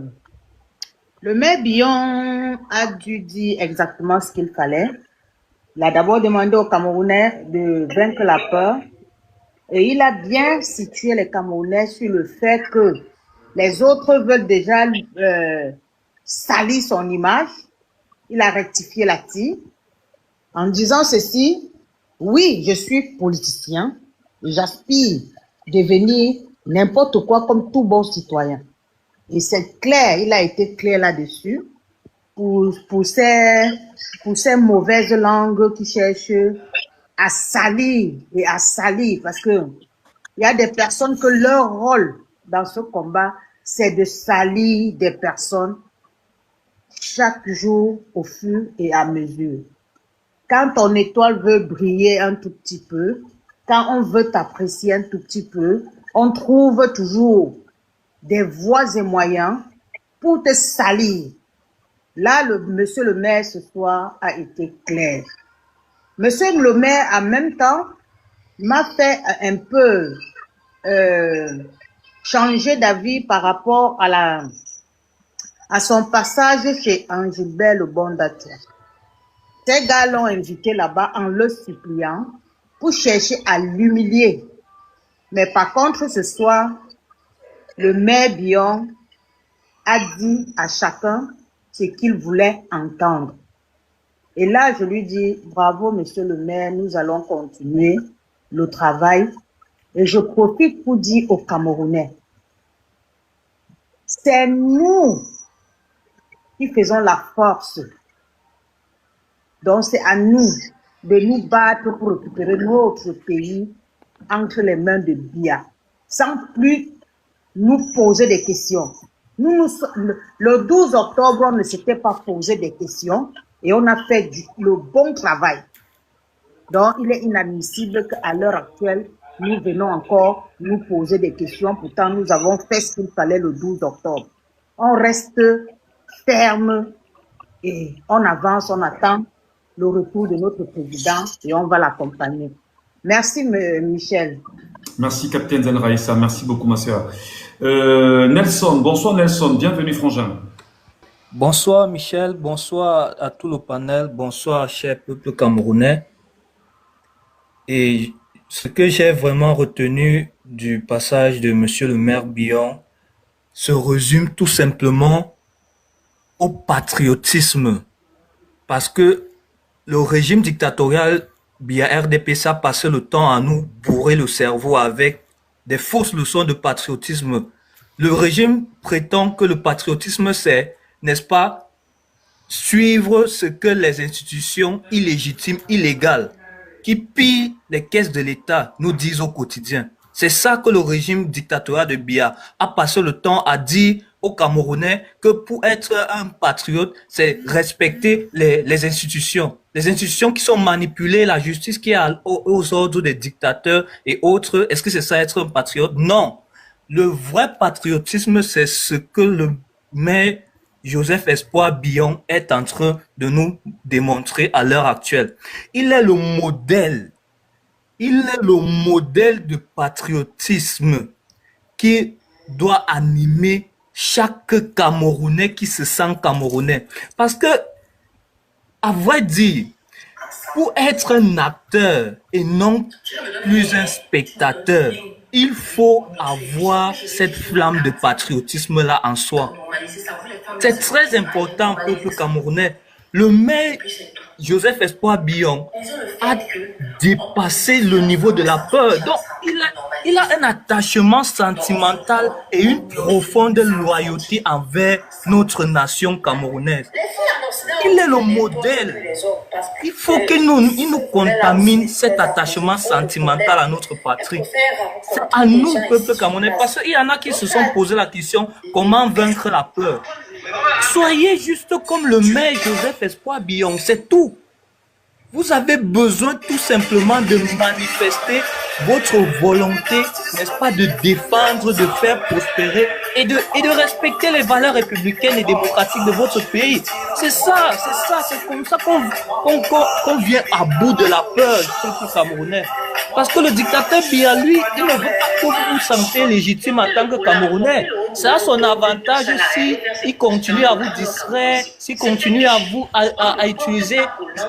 le maire Billon a dû dire exactement ce qu'il fallait. Il a d'abord demandé aux Camerounais de vaincre la peur. Et il a bien situé les Camerounais sur le fait que les autres veulent déjà salir son image. Il a rectifié la tire en disant ceci: oui, je suis politicien, j'aspire devenir n'importe quoi comme tout bon citoyen. Et c'est clair, il a été clair là-dessus pour ces mauvaises langues qui cherchent à salir et à salir, parce que il y a des personnes que leur rôle dans ce combat, c'est de salir des personnes chaque jour au fur et à mesure. quand ton étoile veut briller un tout petit peu, quand on veut t'apprécier un tout petit peu, on trouve toujours des voies et moyens pour te salir. Là, monsieur le maire ce soir a été clair. Monsieur le maire, en même temps, m'a fait un peu changer d'avis par rapport à son passage chez Angilbert Le Bondatia. Ces gars l'ont invité là-bas en le suppliant pour chercher à l'humilier. Mais par contre, ce soir, le maire Bion a dit à chacun ce qu'il voulait entendre. Et là, je lui dis, bravo, monsieur le maire, nous allons continuer le travail. Et je profite pour dire aux Camerounais, c'est nous qui faisons la force. Donc, c'est à nous de nous battre pour récupérer notre pays entre les mains de Biya, sans plus nous poser des questions. Le 12 octobre, on ne s'était pas posé des questions et on a fait le bon travail. Donc, il est inadmissible qu'à l'heure actuelle, nous venons encore nous poser des questions. Pourtant, nous avons fait ce qu'il fallait le 12 octobre. On reste ferme et on avance, on attend le retour de notre président et on va l'accompagner. Merci, Michel. Merci, Capitaine Zenraïssa. Merci beaucoup, ma sœur. Nelson, bonsoir Nelson. Bienvenue, frangin. Bonsoir, Michel. Bonsoir à tout le panel. Bonsoir, cher peuple camerounais. Et ce que j'ai vraiment retenu du passage de Monsieur le maire Bion se résume tout simplement au patriotisme. Parce que le régime dictatorial Biya RDPC a passé le temps à nous bourrer le cerveau avec des fausses leçons de patriotisme. Le régime prétend que le patriotisme, c'est, n'est-ce pas, suivre ce que les institutions illégitimes, illégales, qui pillent les caisses de l'État, nous disent au quotidien. C'est ça que le régime dictatorial de Biya a passé le temps à dire aux Camerounais que pour être un patriote, c'est respecter les institutions. Les institutions qui sont manipulées, la justice qui est aux ordres des dictateurs et autres. Est-ce que c'est ça être un patriote? Non. Le vrai patriotisme, c'est ce que le maire Joseph Espoir Bion est en train de nous démontrer à l'heure actuelle. Il est le modèle. Il est le modèle de patriotisme qui doit animer chaque Camerounais qui se sent Camerounais. Parce que, à vrai dire, pour être un acteur et non plus un spectateur, il faut avoir cette flamme de patriotisme-là en soi. C'est très important, peuple camerounais. Le maire Joseph Espoir Bion a dépassé le niveau de la peur. Donc, il a un attachement sentimental et une profonde loyauté envers notre nation camerounaise. Il est le modèle. Il faut qu'il nous contamine cet attachement sentimental à notre patrie. C'est à nous, peuple camerounais, parce qu'il y en a qui se sont posé la question, comment vaincre la peur? Soyez juste comme le maire Joseph Espoir Bion, c'est tout. Vous avez besoin tout simplement de manifester votre volonté, n'est-ce pas, de défendre, de faire prospérer et de respecter les valeurs républicaines et démocratiques de votre pays. C'est ça, c'est comme ça qu'on vient à bout de la peur du peuple camerounais. Parce que le dictateur Biya, lui, il ne veut pas que vous vous sentez légitime en tant que Camerounais. C'est à son avantage si il continue à vous distraire, s'il continue à utiliser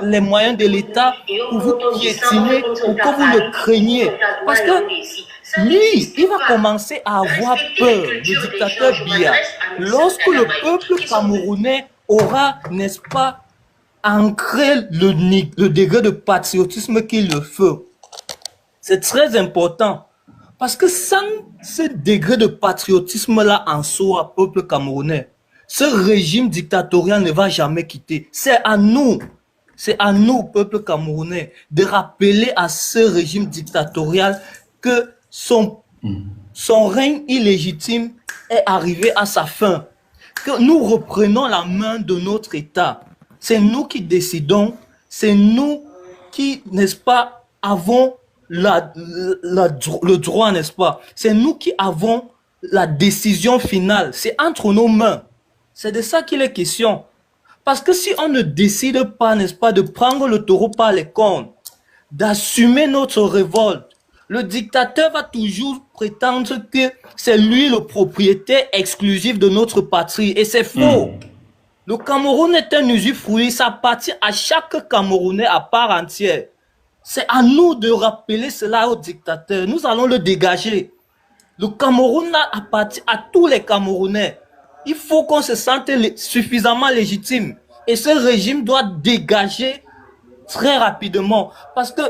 les moyens de l'État pour vous piétiner, pour que vous le craigniez. Parce que lui, il va commencer à avoir peur, le dictateur Biya. Lorsque le peuple camerounais aura, n'est-ce pas, ancré le degré de patriotisme qu'il le faut. C'est très important. Parce que sans ce degré de patriotisme-là en soi, peuple camerounais, ce régime dictatorial ne va jamais quitter. C'est à nous, peuple camerounais, de rappeler à ce régime dictatorial que son règne illégitime est arrivé à sa fin. Que nous reprenons la main de notre État. C'est nous qui décidons, c'est nous qui, n'est-ce pas, avons le droit, n'est-ce pas? C'est nous qui avons la décision finale. C'est entre nos mains. C'est de ça qu'il est question. Parce que si on ne décide pas, n'est-ce pas, de prendre le taureau par les cornes, d'assumer notre révolte, le dictateur va toujours prétendre que c'est lui le propriétaire exclusif de notre patrie. Et c'est faux. Le Cameroun est un usufruit, ça appartient à chaque Camerounais à part entière. C'est à nous de rappeler cela au dictateur. Nous allons le dégager. Le Cameroun appartient à tous les Camerounais. Il faut qu'on se sente suffisamment légitime. Et ce régime doit dégager très rapidement. Parce que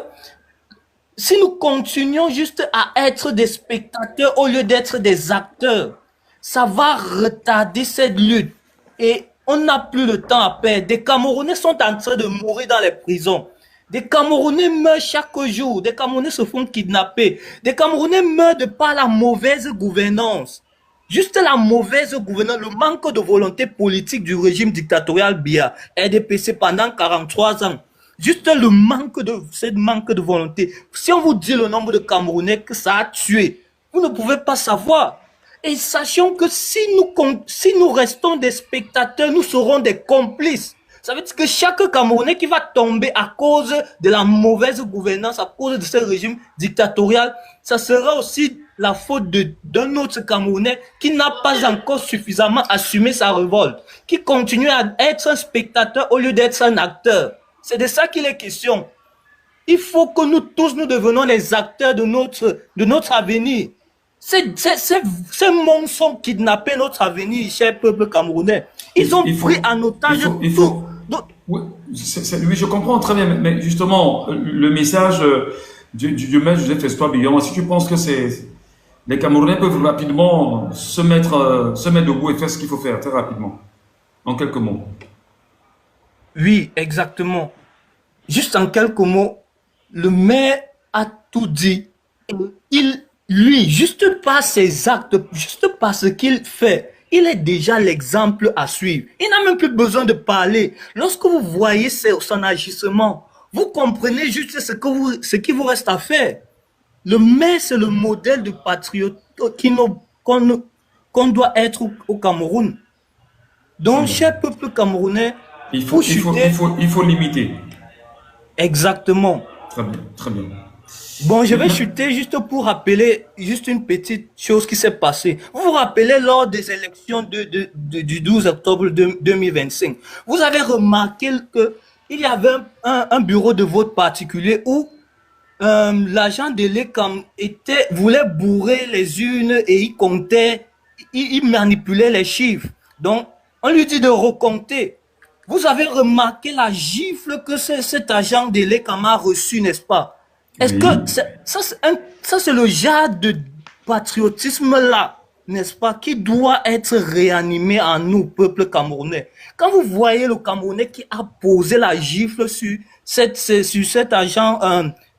si nous continuons juste à être des spectateurs au lieu d'être des acteurs, ça va retarder cette lutte. Et on n'a plus le temps à perdre. Des Camerounais sont en train de mourir dans les prisons. Des Camerounais meurent chaque jour. Des Camerounais se font kidnapper. Des Camerounais meurent de par la mauvaise gouvernance. Juste la mauvaise gouvernance, le manque de volonté politique du régime dictatorial Biya, RDPC pendant 43 ans. Juste le manque de volonté. Si on vous dit le nombre de Camerounais que ça a tué, vous ne pouvez pas savoir. Et sachons que si nous restons des spectateurs, nous serons des complices. Ça veut dire que chaque Camerounais qui va tomber à cause de la mauvaise gouvernance, à cause de ce régime dictatorial, ça sera aussi la faute d'un autre Camerounais qui n'a pas encore suffisamment assumé sa révolte, qui continue à être un spectateur au lieu d'être un acteur. C'est de ça qu'il est question. Il faut que nous tous, nous devenons les acteurs de notre avenir. Ces monstres ont kidnappé notre avenir, cher peuple camerounais. Ils ont pris en otage tout. Oui, je comprends très bien, mais justement, le message du maître Joseph Festoire Billon, est-ce que tu penses que les Camerounais peuvent rapidement se mettre debout et faire ce qu'il faut faire très rapidement, en quelques mots? Oui, exactement. Juste en quelques mots, le maire a tout dit. Lui, juste par ses actes, juste par ce qu'il fait, il est déjà l'exemple à suivre. Il n'a même plus besoin de parler. Lorsque vous voyez son agissement, vous comprenez juste ce qu'il vous reste à faire. Le maire, c'est le modèle de patriote qu'on doit être au Cameroun. Donc, cher peuple camerounais, il faut limiter. Exactement. Très bien, très bien. Bon, je vais chuter juste pour rappeler juste une petite chose qui s'est passée. Vous vous rappelez lors des élections du 12 octobre 2025, vous avez remarqué qu'il y avait un bureau de vote particulier où l'agent de l'ECAM voulait bourrer les urnes et il comptait, il manipulait les chiffres. Donc, on lui dit de recompter. Vous avez remarqué la gifle que cet agent de l'ECAM a reçu, n'est-ce pas? Est-ce que ça c'est le genre de patriotisme-là, n'est-ce pas, qui doit être réanimé en nous, peuple camerounais? Quand vous voyez le Camerounais qui a posé la gifle sur cet agent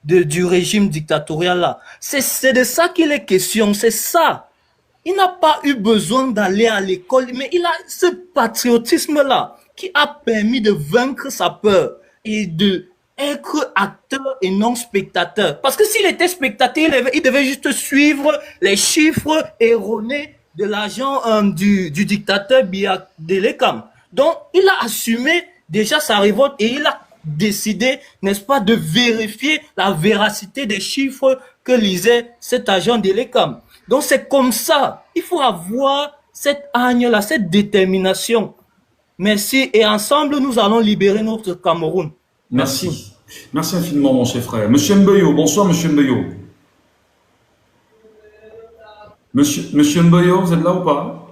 du régime dictatorial-là, c'est de ça qu'il est question, c'est ça. Il n'a pas eu besoin d'aller à l'école, mais il a ce patriotisme-là qui a permis de vaincre sa peur et de être acteur et non spectateur. Parce que s'il était spectateur, il devait juste suivre les chiffres erronés de l'agent du dictateur Biya de l'ECAM. Donc, il a assumé déjà sa révolte et il a décidé, n'est-ce pas, de vérifier la véracité des chiffres que lisait cet agent de l'ECAM. Donc, c'est comme ça. Il faut avoir cette hargne-là, cette détermination. Merci. Et ensemble, nous allons libérer notre Cameroun. Merci. Merci infiniment, mon cher frère. Monsieur Mbeyo, bonsoir, monsieur Mbeyo. Monsieur Mbeyo, vous êtes là ou pas?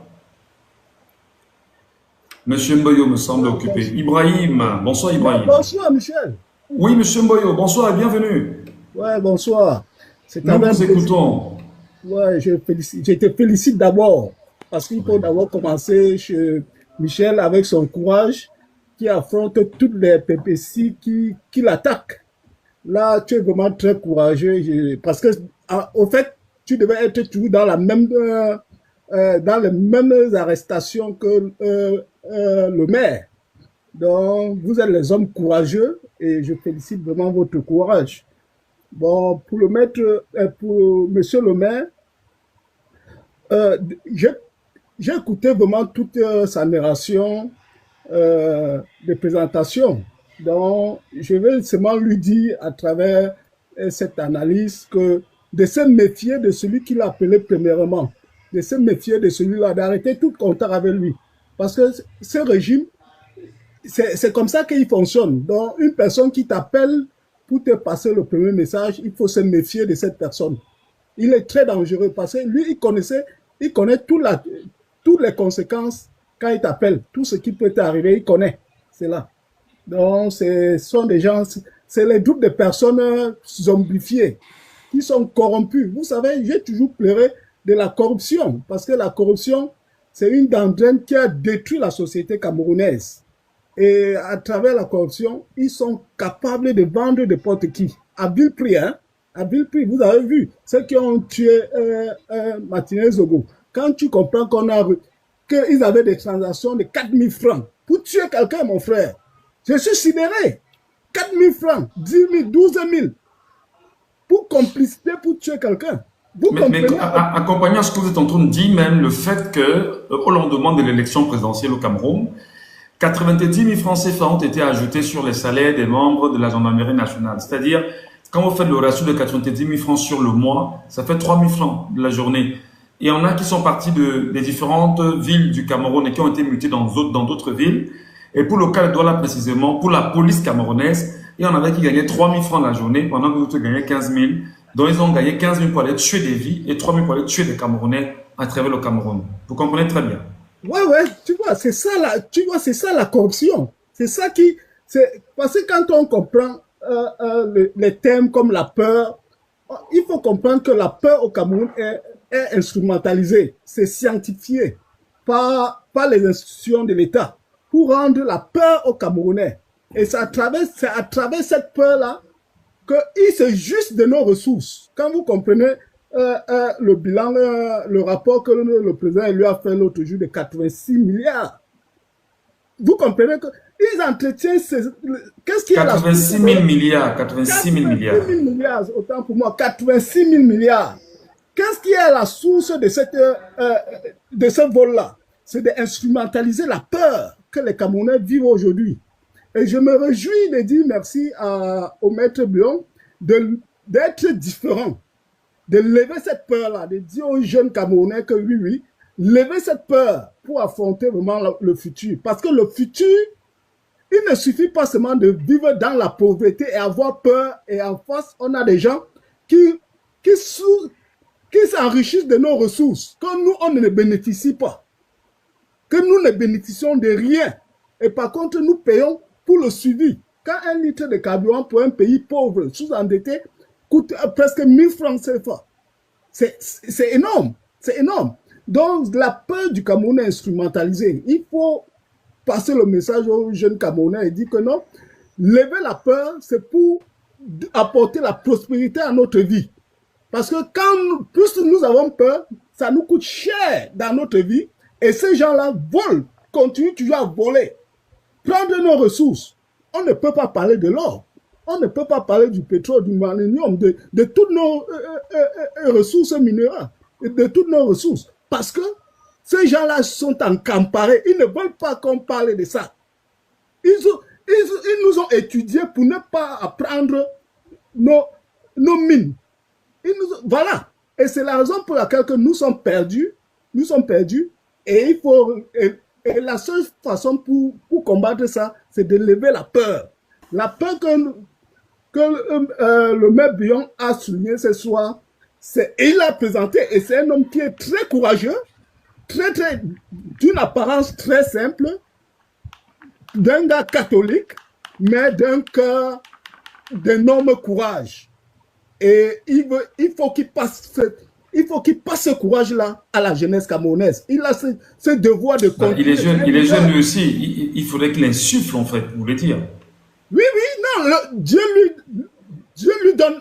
Monsieur Mbeyo me semble occupé. Ibrahim, bonsoir Ibrahim. Bonsoir Michel. Oui, monsieur Mbeyo, bonsoir et bienvenue. Ouais, bonsoir. Nous vous écoutons. Ouais, je te félicite d'abord parce qu'il faut d'abord commencer chez Michel avec son courage qui affronte toutes les PPC qui l'attaquent. Là, tu es vraiment très courageux parce que, au fait, tu devais être toujours dans dans les mêmes arrestations que le maire. Donc, vous êtes les hommes courageux et je félicite vraiment votre courage. Bon, pour le maître, pour monsieur le maire, euh, j'ai j'ai écouté vraiment toute sa narration de présentation. Donc, je vais seulement lui dire à travers cette analyse que de se méfier de celui qu'il appelait premièrement, de se méfier de celui-là, d'arrêter tout contact avec lui. Parce que ce régime, c'est comme ça qu'il fonctionne. Donc, une personne qui t'appelle pour te passer le premier message, il faut se méfier de cette personne. Il est très dangereux parce que lui, il connaît toutes les conséquences quand il t'appelle. Tout ce qui peut t'arriver, il connaît. C'est là. Donc, ce sont des gens, c'est les groupes de personnes zombifiées qui sont corrompus. Vous savez, j'ai toujours pleuré de la corruption parce que la corruption, c'est une gangrène qui a détruit la société camerounaise. Et à travers la corruption, ils sont capables de vendre n'importe qui. À vil prix, hein? À vil prix, vous avez vu, ceux qui ont tué Martinez Zogo. Quand tu comprends qu'ils avaient des transactions de 4 000 francs pour tuer quelqu'un, mon frère, je suis sidéré. 4 000 francs, 10 000, 12 000 pour complicité pour tuer quelqu'un. Mais accompagnant à ce que vous êtes en train de dire, même le fait qu'au lendemain de l'élection présidentielle au Cameroun, 90 000 francs CFA ont été ajoutés sur les salaires des membres de la gendarmerie nationale. C'est-à-dire, quand vous faites le ratio de 90 000 francs sur le mois, ça fait 3 000 francs de la journée. Et il y en a qui sont partis des différentes villes du Cameroun et qui ont été mutés dans d'autres villes. Et pour le cas de Douala précisément, pour la police camerounaise, il y en avait qui gagnaient 3 000 francs la journée pendant que d'autres gagnaient 15 000. Donc ils ont gagné 15 000 pour aller tuer des vies et 3 000 pour aller tuer des Camerounais à travers le Cameroun. Vous comprenez très bien. Ouais, tu vois, c'est ça la corruption. C'est ça parce que quand on comprend les thèmes comme la peur, il faut comprendre que la peur au Cameroun est instrumentalisée, c'est scientifié par les institutions de l'État pour rendre la peur aux Camerounais. Et c'est à travers cette peur-là qu'ils se justent de nos ressources. Quand vous comprenez le bilan, le rapport que le président lui a fait l'autre jour de 86 milliards. Vous comprenez qu'ils entretiennent qu'est-ce qu'il y a 86 000 milliards, 86 000 milliards. 86 000 milliards, autant pour moi, 86 000 milliards. Qu'est-ce qui est à la source de ce vol-là? C'est d'instrumentaliser la peur que les Camerounais vivent aujourd'hui. Et je me réjouis de dire merci au maître Bion d'être différent, de lever cette peur-là, de dire aux jeunes Camerounais que oui, lever cette peur pour affronter vraiment le futur. Parce que le futur, il ne suffit pas seulement de vivre dans la pauvreté et avoir peur. Et en face, on a des gens qui s'enrichissent de nos ressources, que nous, on ne bénéficie pas. Que nous ne bénéficions de rien. Et par contre, nous payons pour le suivi. Quand un litre de carburant pour un pays pauvre, sous-endetté, coûte presque 1 000 francs CFA. C'est énorme. C'est énorme. Donc, la peur du Cameroun est instrumentalisée. Il faut passer le message aux jeunes Camerounais et dire que non, lever la peur, c'est pour apporter la prospérité à notre vie. Parce que plus nous avons peur, ça nous coûte cher dans notre vie. Et ces gens-là volent, continuent toujours à voler, prendre nos ressources. On ne peut pas parler de l'or. On ne peut pas parler du pétrole, du magnésium, de toutes nos ressources minérales, de toutes nos ressources. Parce que ces gens-là sont encamparés. Ils ne veulent pas qu'on parle de ça. Ils nous ont étudiés pour ne pas apprendre nos mines. Voilà. Et c'est la raison pour laquelle que nous sommes perdus. Nous sommes perdus. Et et la seule façon pour combattre ça, c'est de lever la peur. La peur que le maire Bion a souligné ce soir, il l'a présenté, et c'est un homme qui est très courageux, d'une apparence très simple, d'un gars catholique, mais d'un cœur d'énorme courage. Et il faut qu'il passe ce courage-là à la jeunesse camerounaise. Il a ce devoir de il est jeune lui aussi. Il faudrait qu'il insuffle, en fait, vous voulez dire. Oui, non, Dieu lui donne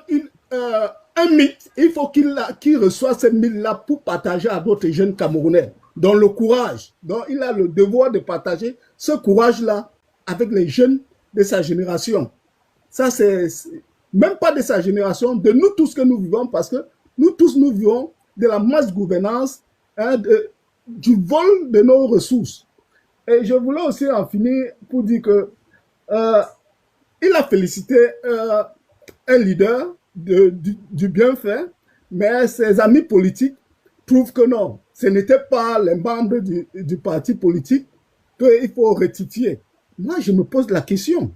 un mythe. Il faut qu'il reçoive ce mythe-là pour partager à d'autres jeunes Camerounais. Dans le courage. Donc, il a le devoir de partager ce courage-là avec les jeunes de sa génération. Ça, c'est même pas de sa génération, de nous tous que nous vivons, parce que nous tous, nous vivons de la masse gouvernance, hein, du vol de nos ressources. Et je voulais aussi en finir pour dire que il a félicité un leader du bienfait, mais ses amis politiques trouvent que non, ce n'était pas les membres du parti politique qu'il faut rectifier. Moi, je me pose la question.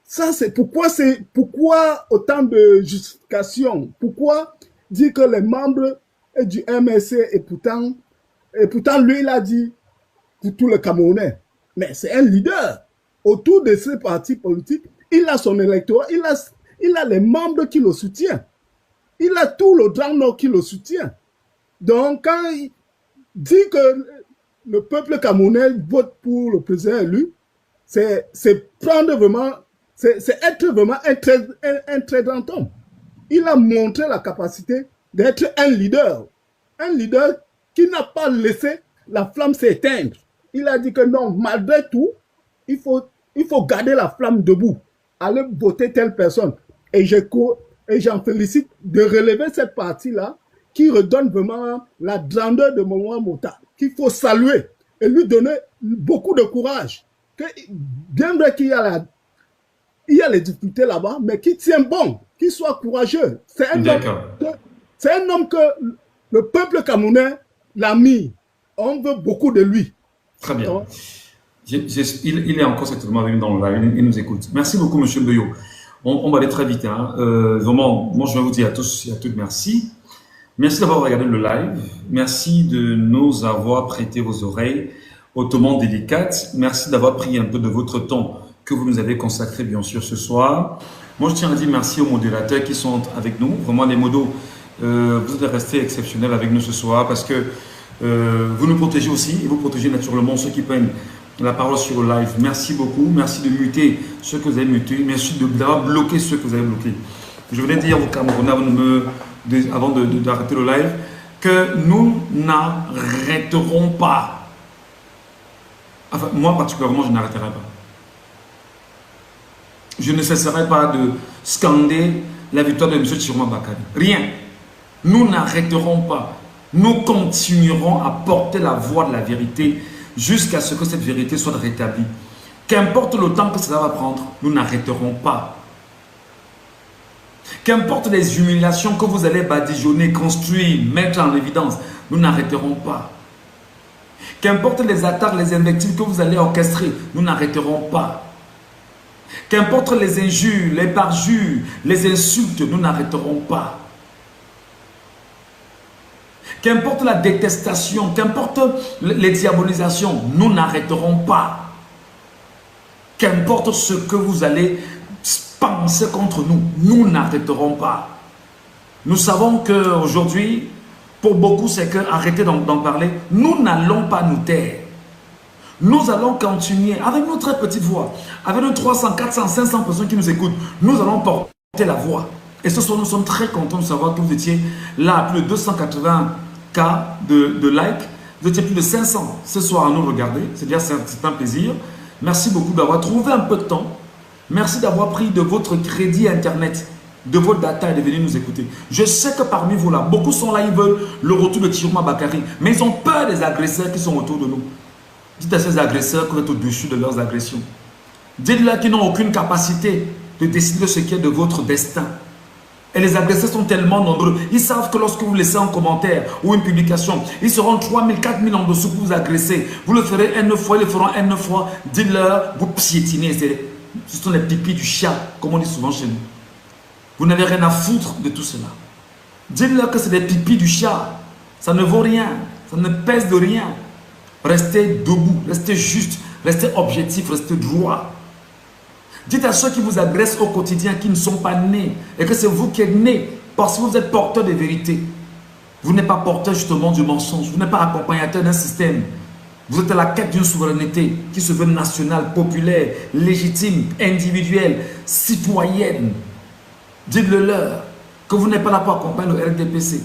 Ça, c'est pourquoi autant de justifications? Pourquoi dire que les membres du MSC et pourtant lui, il a dit pour tous les Camerounais. Mais c'est un leader. Autour de ce parti politique, il a son électorat, il a les membres qui le soutiennent. Il a tout le Grand Nord qui le soutient. Donc, quand il dit que le peuple camerounais vote pour le président élu, c'est prendre vraiment, c'est être vraiment un très grand homme. Il a montré la capacité d'être un leader qui n'a pas laissé la flamme s'éteindre. Il a dit que non, malgré tout, il faut garder la flamme debout, aller voter telle personne. Et j'en félicite de relever cette partie-là qui redonne vraiment la grandeur de Momoa Mota, qu'il faut saluer et lui donner beaucoup de courage. Bien vrai qu'il y a les difficultés là-bas, mais qui tient bon, qui soit courageux. C'est un homme que le peuple camerounais l'a mis. On veut beaucoup de lui. Très bien. Donc, il est encore certainement venu dans le live, il nous écoute. Merci beaucoup, M. Beyo. On va aller très vite. Hein. Vraiment, moi, je vais vous dire à tous et à toutes merci. Merci d'avoir regardé le live. Merci de nous avoir prêté vos oreilles hautement délicates. Merci d'avoir pris un peu de votre temps que vous nous avez consacré, bien sûr, ce soir. Moi, je tiens à dire merci aux modérateurs qui sont avec nous. Vraiment, les modos, vous êtes restés exceptionnels avec nous ce soir parce que vous nous protégez aussi et vous protégez naturellement ceux qui prennent la parole sur le live. Merci beaucoup. Merci de muter ceux que vous avez mutés. Merci d'avoir bloqué ceux que vous avez bloqués. Je voulais dire aux Camerounais avant d'arrêter le live que nous n'arrêterons pas. Enfin, moi particulièrement, je n'arrêterai pas. Je ne cesserai pas de scander la victoire de M. Chiroma Bakary. Rien. Nous n'arrêterons pas. Nous continuerons à porter la voix de la vérité jusqu'à ce que cette vérité soit rétablie. Qu'importe le temps que cela va prendre, nous n'arrêterons pas. Qu'importe les humiliations que vous allez badigeonner, construire, mettre en évidence, nous n'arrêterons pas. Qu'importe les attaques, les invectives que vous allez orchestrer, nous n'arrêterons pas. Qu'importe les injures, les parjures, les insultes, nous n'arrêterons pas. Qu'importe la détestation, qu'importe les diabolisations, nous n'arrêterons pas. Qu'importe ce que vous allez penser contre nous, nous n'arrêterons pas. Nous savons qu'aujourd'hui, pour beaucoup, c'est que arrêtez d'en parler. Nous n'allons pas nous taire. Nous allons continuer avec notre très petite voix, avec nos 300, 400, 500 personnes qui nous écoutent. Nous allons porter la voix. Et ce soir, nous sommes très contents de savoir que vous étiez là à plus de 280 cas de likes. Vous étiez plus de 500 ce soir à nous regarder. C'est un plaisir. Merci beaucoup d'avoir trouvé un peu de temps. Merci d'avoir pris de votre crédit Internet, de votre data et de venir nous écouter. Je sais que parmi vous là, beaucoup sont là, ils veulent le retour de Chiroma Bakary, mais ils ont peur des agresseurs qui sont autour de nous. Dites à ces agresseurs que vous êtes au-dessus de leurs agressions. Dites-leur qu'ils n'ont aucune capacité de décider de ce qui est de votre destin. Et les agresseurs sont tellement nombreux. Ils savent que lorsque vous laissez un commentaire ou une publication, ils seront 3000, 4000 en dessous pour vous agresser. Vous le ferez N fois, ils le feront N fois. Dites-leur, vous piétinez. Ce sont les pipis du chat, comme on dit souvent chez nous. Vous n'avez rien à foutre de tout cela. Dites-leur que c'est des pipis du chat. Ça ne vaut rien. Ça ne pèse de rien. Restez debout, restez juste, restez objectif, restez droit. Dites à ceux qui vous agressent au quotidien qu'ils ne sont pas nés et que c'est vous qui êtes nés parce que vous êtes porteur de vérité. Vous n'êtes pas porteur justement du mensonge, vous n'êtes pas accompagnateur d'un système. Vous êtes à la quête d'une souveraineté qui se veut nationale, populaire, légitime, individuelle, citoyenne. Dites-le leur que vous n'êtes pas là pour accompagner le RDPC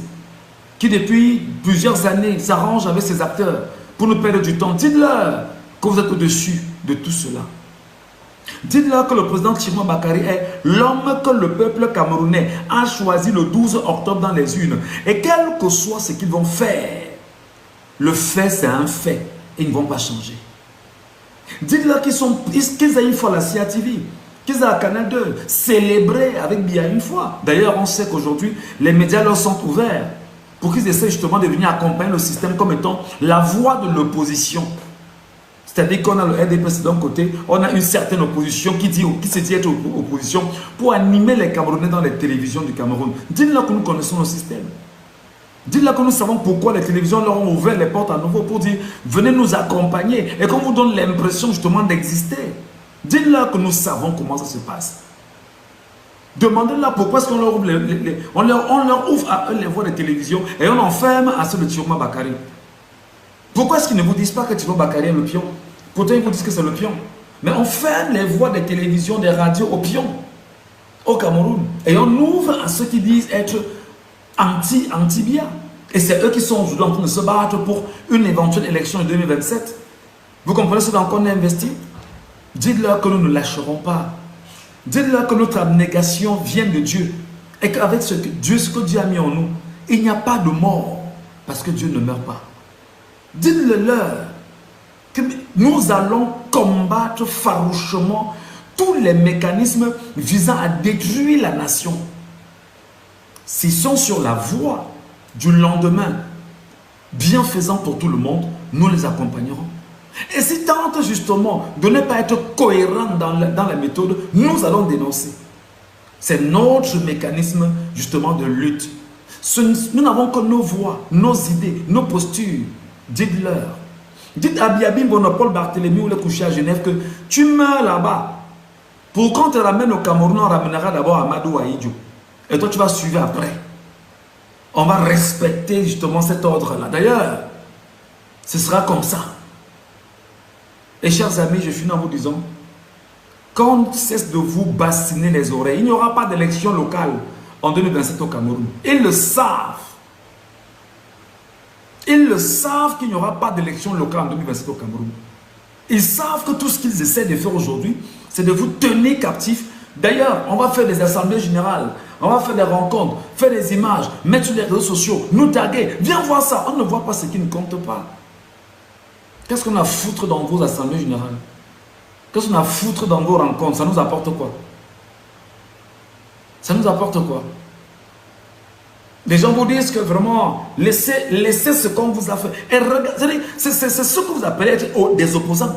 qui depuis plusieurs années s'arrange avec ses acteurs pour nous perdre du temps. Dites-leur que vous êtes au-dessus de tout cela. Dites-leur que le président Thierno Bakary est l'homme que le peuple camerounais a choisi le 12 octobre dans les urnes. Et quel que soit ce qu'ils vont faire, le fait c'est un fait et ils ne vont pas changer. Dites-leur qu'ils aient une fois la CIATV, qu'ils aient la Canal 2, célébrer avec Biya une fois. D'ailleurs, on sait qu'aujourd'hui, les médias leur sont ouverts pour qu'ils essaient justement de venir accompagner le système comme étant la voix de l'opposition. C'est-à-dire qu'on a le RDPC d'un côté, on a une certaine opposition qui se dit être opposition pour animer les Camerounais dans les télévisions du Cameroun. Dites-leur que nous connaissons le système. Dites-leur que nous savons pourquoi les télévisions leur ont ouvert les portes à nouveau pour dire venez nous accompagner et qu'on vous donne l'impression justement d'exister. Dites-leur que nous savons comment ça se passe. Demandez-leur pourquoi est-ce qu'on leur ouvre on leur ouvre à eux les voies de télévision et on enferme à ceux de Thierno Bakary. Pourquoi est-ce qu'ils ne vous disent pas que Thierno Bakary est le pion? Pourtant ils vous disent que c'est le pion. Mais on ferme les voies des télévisions, des radios au pion au Cameroun. Et on ouvre à ceux qui disent être anti-Biya. Et c'est eux qui sont aujourd'hui en train de se battre pour une éventuelle élection en 2027. Vous comprenez ce dans quoi on est investi? Dites-leur que nous ne lâcherons pas. Dites-leur que notre abnégation vient de Dieu. Et qu'avec ce que Dieu a mis en nous, il n'y a pas de mort. Parce que Dieu ne meurt pas. Dites-le-leur que nous allons combattre farouchement tous les mécanismes visant à détruire la nation. S'ils sont sur la voie du lendemain bienfaisant pour tout le monde, nous les accompagnerons. Et si tentent justement de ne pas être cohérents dans la méthode, nous allons dénoncer. C'est notre mécanisme justement de lutte. Nous n'avons que nos voix, nos idées, nos postures. Dites-leur. Dites à Biabim Bonopole Barthélemy ou le coucher à Genève que tu meurs là-bas. Pour quand tu ramènes au Cameroun, on ramènera d'abord Amadou Aïdjo. Et toi, tu vas suivre après. On va respecter justement cet ordre-là. D'ailleurs, ce sera comme ça. Et chers amis, je finis en vous disant, quand on cesse de vous bassiner les oreilles, il n'y aura pas d'élection locale en 2027 au Cameroun. Ils le savent. Ils le savent qu'il n'y aura pas d'élection locale en 2027 au Cameroun. Ils savent que tout ce qu'ils essaient de faire aujourd'hui, c'est de vous tenir captifs. D'ailleurs, on va faire des assemblées générales, on va faire des rencontres, faire des images, mettre sur les réseaux sociaux, nous taguer. Viens voir ça. On ne voit pas ce qui ne compte pas. Qu'est-ce qu'on a à foutre dans vos assemblées générales? Qu'est-ce qu'on a à foutre dans vos rencontres? Ça nous apporte quoi? Ça nous apporte quoi? Les gens vous disent que vraiment, laissez ce qu'on vous a fait. C'est ce que vous appelez être des opposants.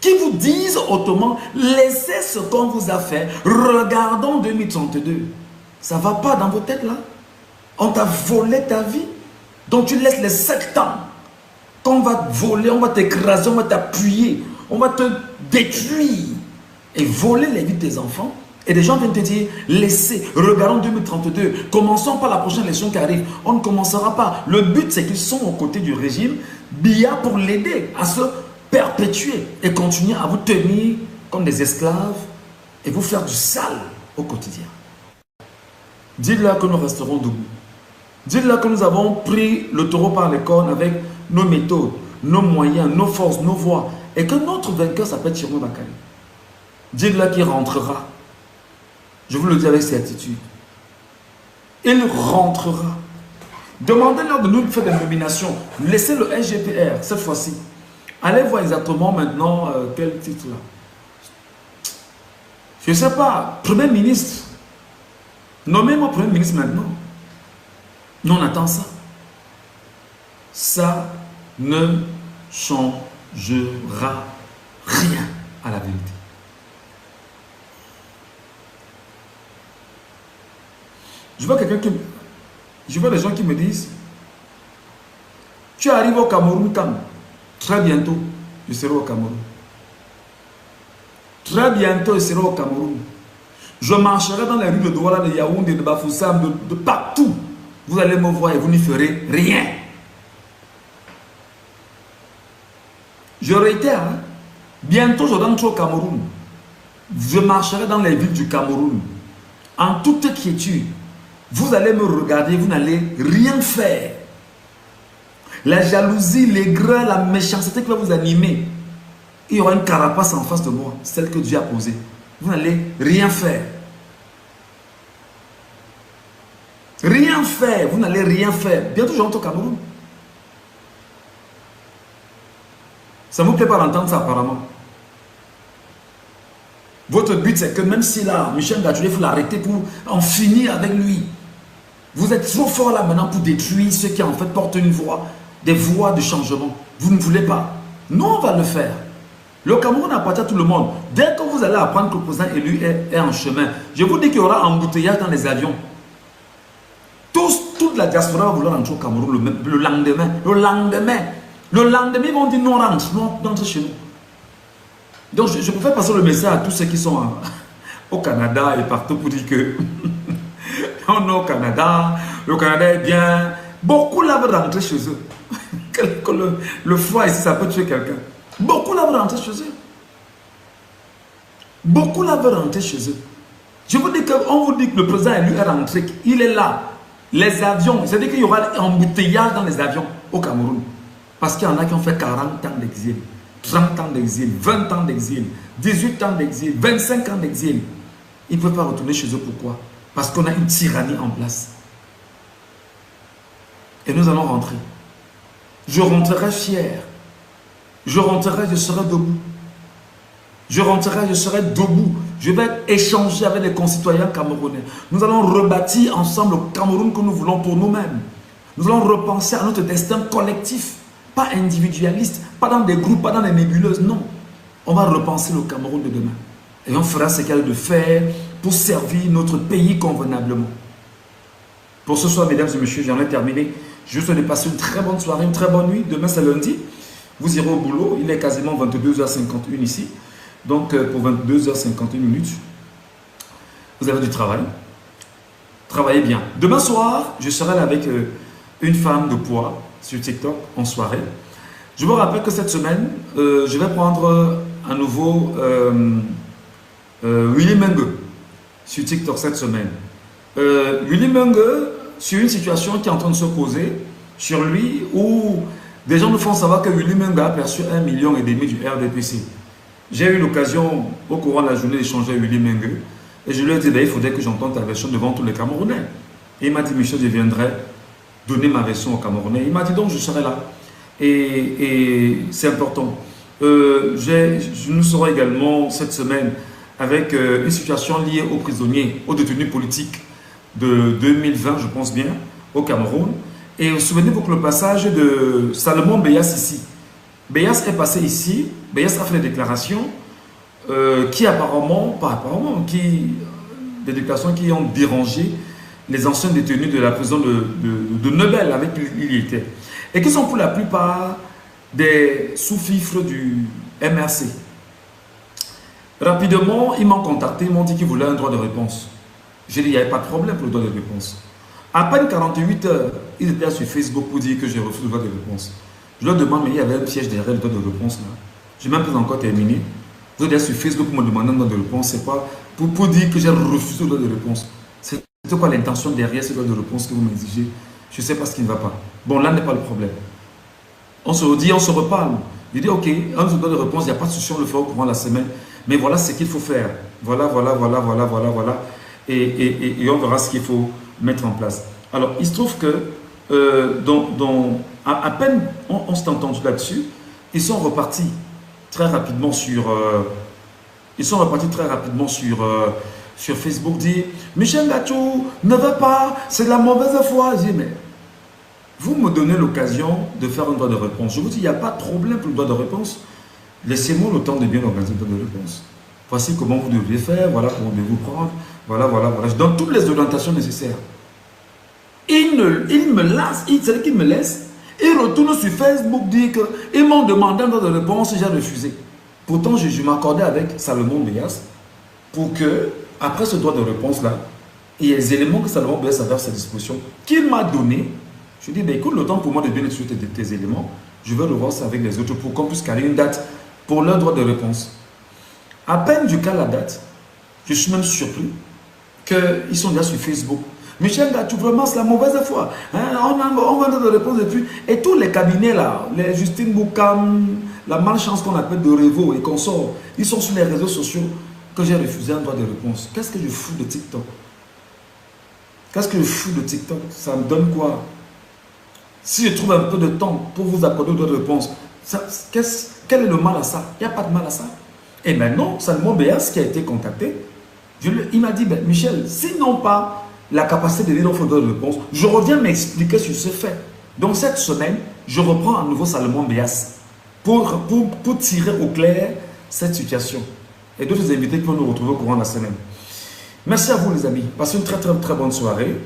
Qui vous disent autrement, laissez ce qu'on vous a fait. Regardons 2032. Ça ne va pas dans vos têtes là? On t'a volé ta vie. Donc tu laisses les 7 ans. Qu'on va te voler, on va t'écraser, on va t'appuyer. On va te détruire. Et voler les vies de tes enfants. Et des gens viennent te dire, laissez, regardons 2032, commençons par la prochaine élection qui arrive. On ne commencera pas. Le but, c'est qu'ils sont aux côtés du régime, Biya pour l'aider à se perpétuer et continuer à vous tenir comme des esclaves et vous faire du sale au quotidien. Dites-leur que nous resterons debout. Dites-leur que nous avons pris le taureau par les cornes avec nos méthodes, nos moyens, nos forces, nos voix et que notre vainqueur s'appelle Thierno Bakary. Dites-leur qu'il rentrera. Je vous le dis avec certitude. Il rentrera. Demandez-leur de nous faire des nominations. Laissez le SGPR cette fois-ci. Allez voir exactement maintenant quel titre là. Je ne sais pas. Premier ministre. Nommez-moi Premier ministre maintenant. Nous on attend ça. Ça ne changera rien à la vérité. Je vois des gens qui me disent, tu arrives au Cameroun quand? Très bientôt, je serai au Cameroun. Très bientôt, je serai au Cameroun. Je marcherai dans les rues de Douala, de Yaoundé, de Bafoussam, de partout. Vous allez me voir et vous n'y ferez rien. Je réitère, hein? Bientôt je rentre au Cameroun. Je marcherai dans les villes du Cameroun. En toute quiétude. Vous allez me regarder, vous n'allez rien faire. La jalousie, l'aigreur, la méchanceté qui va vous animer il y aura une carapace en face de moi, celle que Dieu a posée. Vous n'allez rien faire. Rien faire, vous n'allez rien faire. Bientôt, je rentre au Cameroun. Ça ne vous plaît pas d'entendre ça apparemment. Votre but, c'est que même si là, Michel Gachou, il faut l'arrêter pour en finir avec lui. Vous êtes trop fort là maintenant pour détruire ceux qui en fait portent une voix, des voix de changement. Vous ne voulez pas. Non, on va le faire. Le Cameroun appartient à tout le monde. Dès que vous allez apprendre que le président élu est en chemin, je vous dis qu'il y aura embouteillage dans les avions. Toute la diaspora va vouloir entrer au Cameroun le lendemain. Le lendemain, ils vont dire non, rentre chez nous. Donc, je préfère passer le message à tous ceux qui sont au Canada et partout pour dire que on est au Canada, le Canada est bien. Beaucoup là veulent rentrer chez eux. Le froid ici, ça peut tuer quelqu'un. Beaucoup là veulent rentrer chez eux. Beaucoup là veulent rentrer chez eux. Je vous dis qu'on vous dit que le président élu est rentré, il est là. Les avions, c'est-à-dire qu'il y aura un embouteillage dans les avions au Cameroun. Parce qu'il y en a qui ont fait 40 ans d'exil, 30 ans d'exil, 20 ans d'exil, 18 ans d'exil, 25 ans d'exil. Ils ne peuvent pas retourner chez eux. Pourquoi? Parce qu'on a une tyrannie en place. Et nous allons rentrer. Je rentrerai fier. Je rentrerai, je serai debout. Je rentrerai, je serai debout. Je vais échanger avec les concitoyens camerounais. Nous allons rebâtir ensemble le Cameroun que nous voulons pour nous-mêmes. Nous allons repenser à notre destin collectif, pas individualiste, pas dans des groupes, pas dans des nébuleuses, non. On va repenser le Cameroun de demain. Et on fera ce qu'il y a de faire pour servir notre pays convenablement. Pour ce soir, mesdames et messieurs, j'en ai terminé. Je vous souhaite de passer une très bonne soirée, une très bonne nuit. Demain, c'est lundi. Vous irez au boulot. Il est quasiment 22h51 ici. Donc, pour 22h51 minutes, vous avez du travail. Travaillez bien. Demain soir, je serai là avec une femme de poids sur TikTok en soirée. Je vous rappelle que cette semaine, je vais prendre à nouveau Willy Menge sur TikTok cette semaine. Willy Menge, sur une situation qui est en train de se poser sur lui, où des gens nous font savoir que Willy Menge a perçu 1,5 million du RDPC. J'ai eu l'occasion au courant de la journée d'échanger avec Willy Menge et je lui ai dit, il faudrait que j'entende ta version devant tous les Camerounais. Et il m'a dit, Michel, je viendrai donner ma version aux Camerounais. Il m'a dit, donc je serai là. Et c'est important. Nous serons également cette semaine avec une situation liée aux prisonniers, aux détenus politiques de 2020, je pense bien, au Cameroun. Et souvenez-vous que le passage de Salomon Beyas ici, Beyas est passé ici, Beyas a fait des déclarations qui apparemment, pas apparemment, des déclarations qui ont dérangé les anciens détenus de la prison de Nebel avec qui il était. Et qui sont pour la plupart des sous-fifres du MRC. Rapidement, ils m'ont contacté, ils m'ont dit qu'ils voulaient un droit de réponse. J'ai dit, il n'y avait pas de problème pour le droit de réponse. À peine 48 heures, ils étaient sur Facebook pour dire que j'ai refusé le droit de réponse. Je leur demande, mais il y avait un piège derrière le droit de réponse là. Je n'ai même pas encore terminé. Vous êtes sur Facebook pour me demander un droit de réponse. C'est pas pour dire que j'ai refusé le droit de réponse. C'est quoi l'intention derrière ce droit de réponse que vous m'exigez? Je ne sais pas ce qui ne va pas. Bon, là n'est pas le problème. On se redit, on se reparle. Je dis, ok, un droit de réponse, il n'y a pas de souci, on le fera au courant de la semaine. Mais voilà ce qu'il faut faire. Voilà. Et on verra ce qu'il faut mettre en place. Alors, il se trouve que à peine on s'est entendu là-dessus, ils sont repartis très rapidement sur Facebook, dire Michel Gachou ne veut pas, c'est de la mauvaise foi. Je dis, mais vous me donnez l'occasion de faire un droit de réponse. Je vous dis, il n'y a pas de problème pour le droit de réponse. Laissez-moi le temps de bien organiser le droit de réponse. Voici comment vous devez faire, voilà comment vous devez vous prendre, voilà. Je donne toutes les orientations nécessaires. Il me laisse, c'est-à-dire qu'il me laisse, il retourne sur Facebook, dit qu'ils m'ont demandé un droit de réponse et j'ai refusé. Pourtant, je m'accordais avec Salomon Beyas pour que, après ce droit de réponse-là, il y ait les éléments que Salomon Beyas avait à sa disposition, qu'il m'a donné. Je lui ai dit, ben, écoute, le temps pour moi de bien étudier tes éléments, je vais revoir ça avec les autres pour qu'on puisse caler une date pour leur droit de réponse. À peine je cale la date, je suis même surpris qu'ils sont déjà sur Facebook. Michel Gachou, vraiment, c'est la mauvaise foi. Hein, on va donner des réponses depuis. Et tous les cabinets là, les Justine Boukam, la malchance qu'on appelle de Revo et consorts, ils sont sur les réseaux sociaux que j'ai refusé un droit de réponse. Qu'est-ce que je fous de TikTok? Qu'est-ce que je fous de TikTok? Ça me donne quoi? Si je trouve un peu de temps pour vous accorder d'autres réponses, quel est le mal à ça? Il n'y a pas de mal à ça. Et maintenant, Salomon Béas qui a été contacté, il m'a dit, ben, Michel, s'ils n'ont pas la capacité de lire d'autres réponses, je reviens m'expliquer sur ce fait. Donc cette semaine, je reprends à nouveau Salomon Béas pour tirer au clair cette situation. Et d'autres invités qui vont nous retrouver au courant de la semaine. Merci à vous les amis. Passez une très bonne soirée.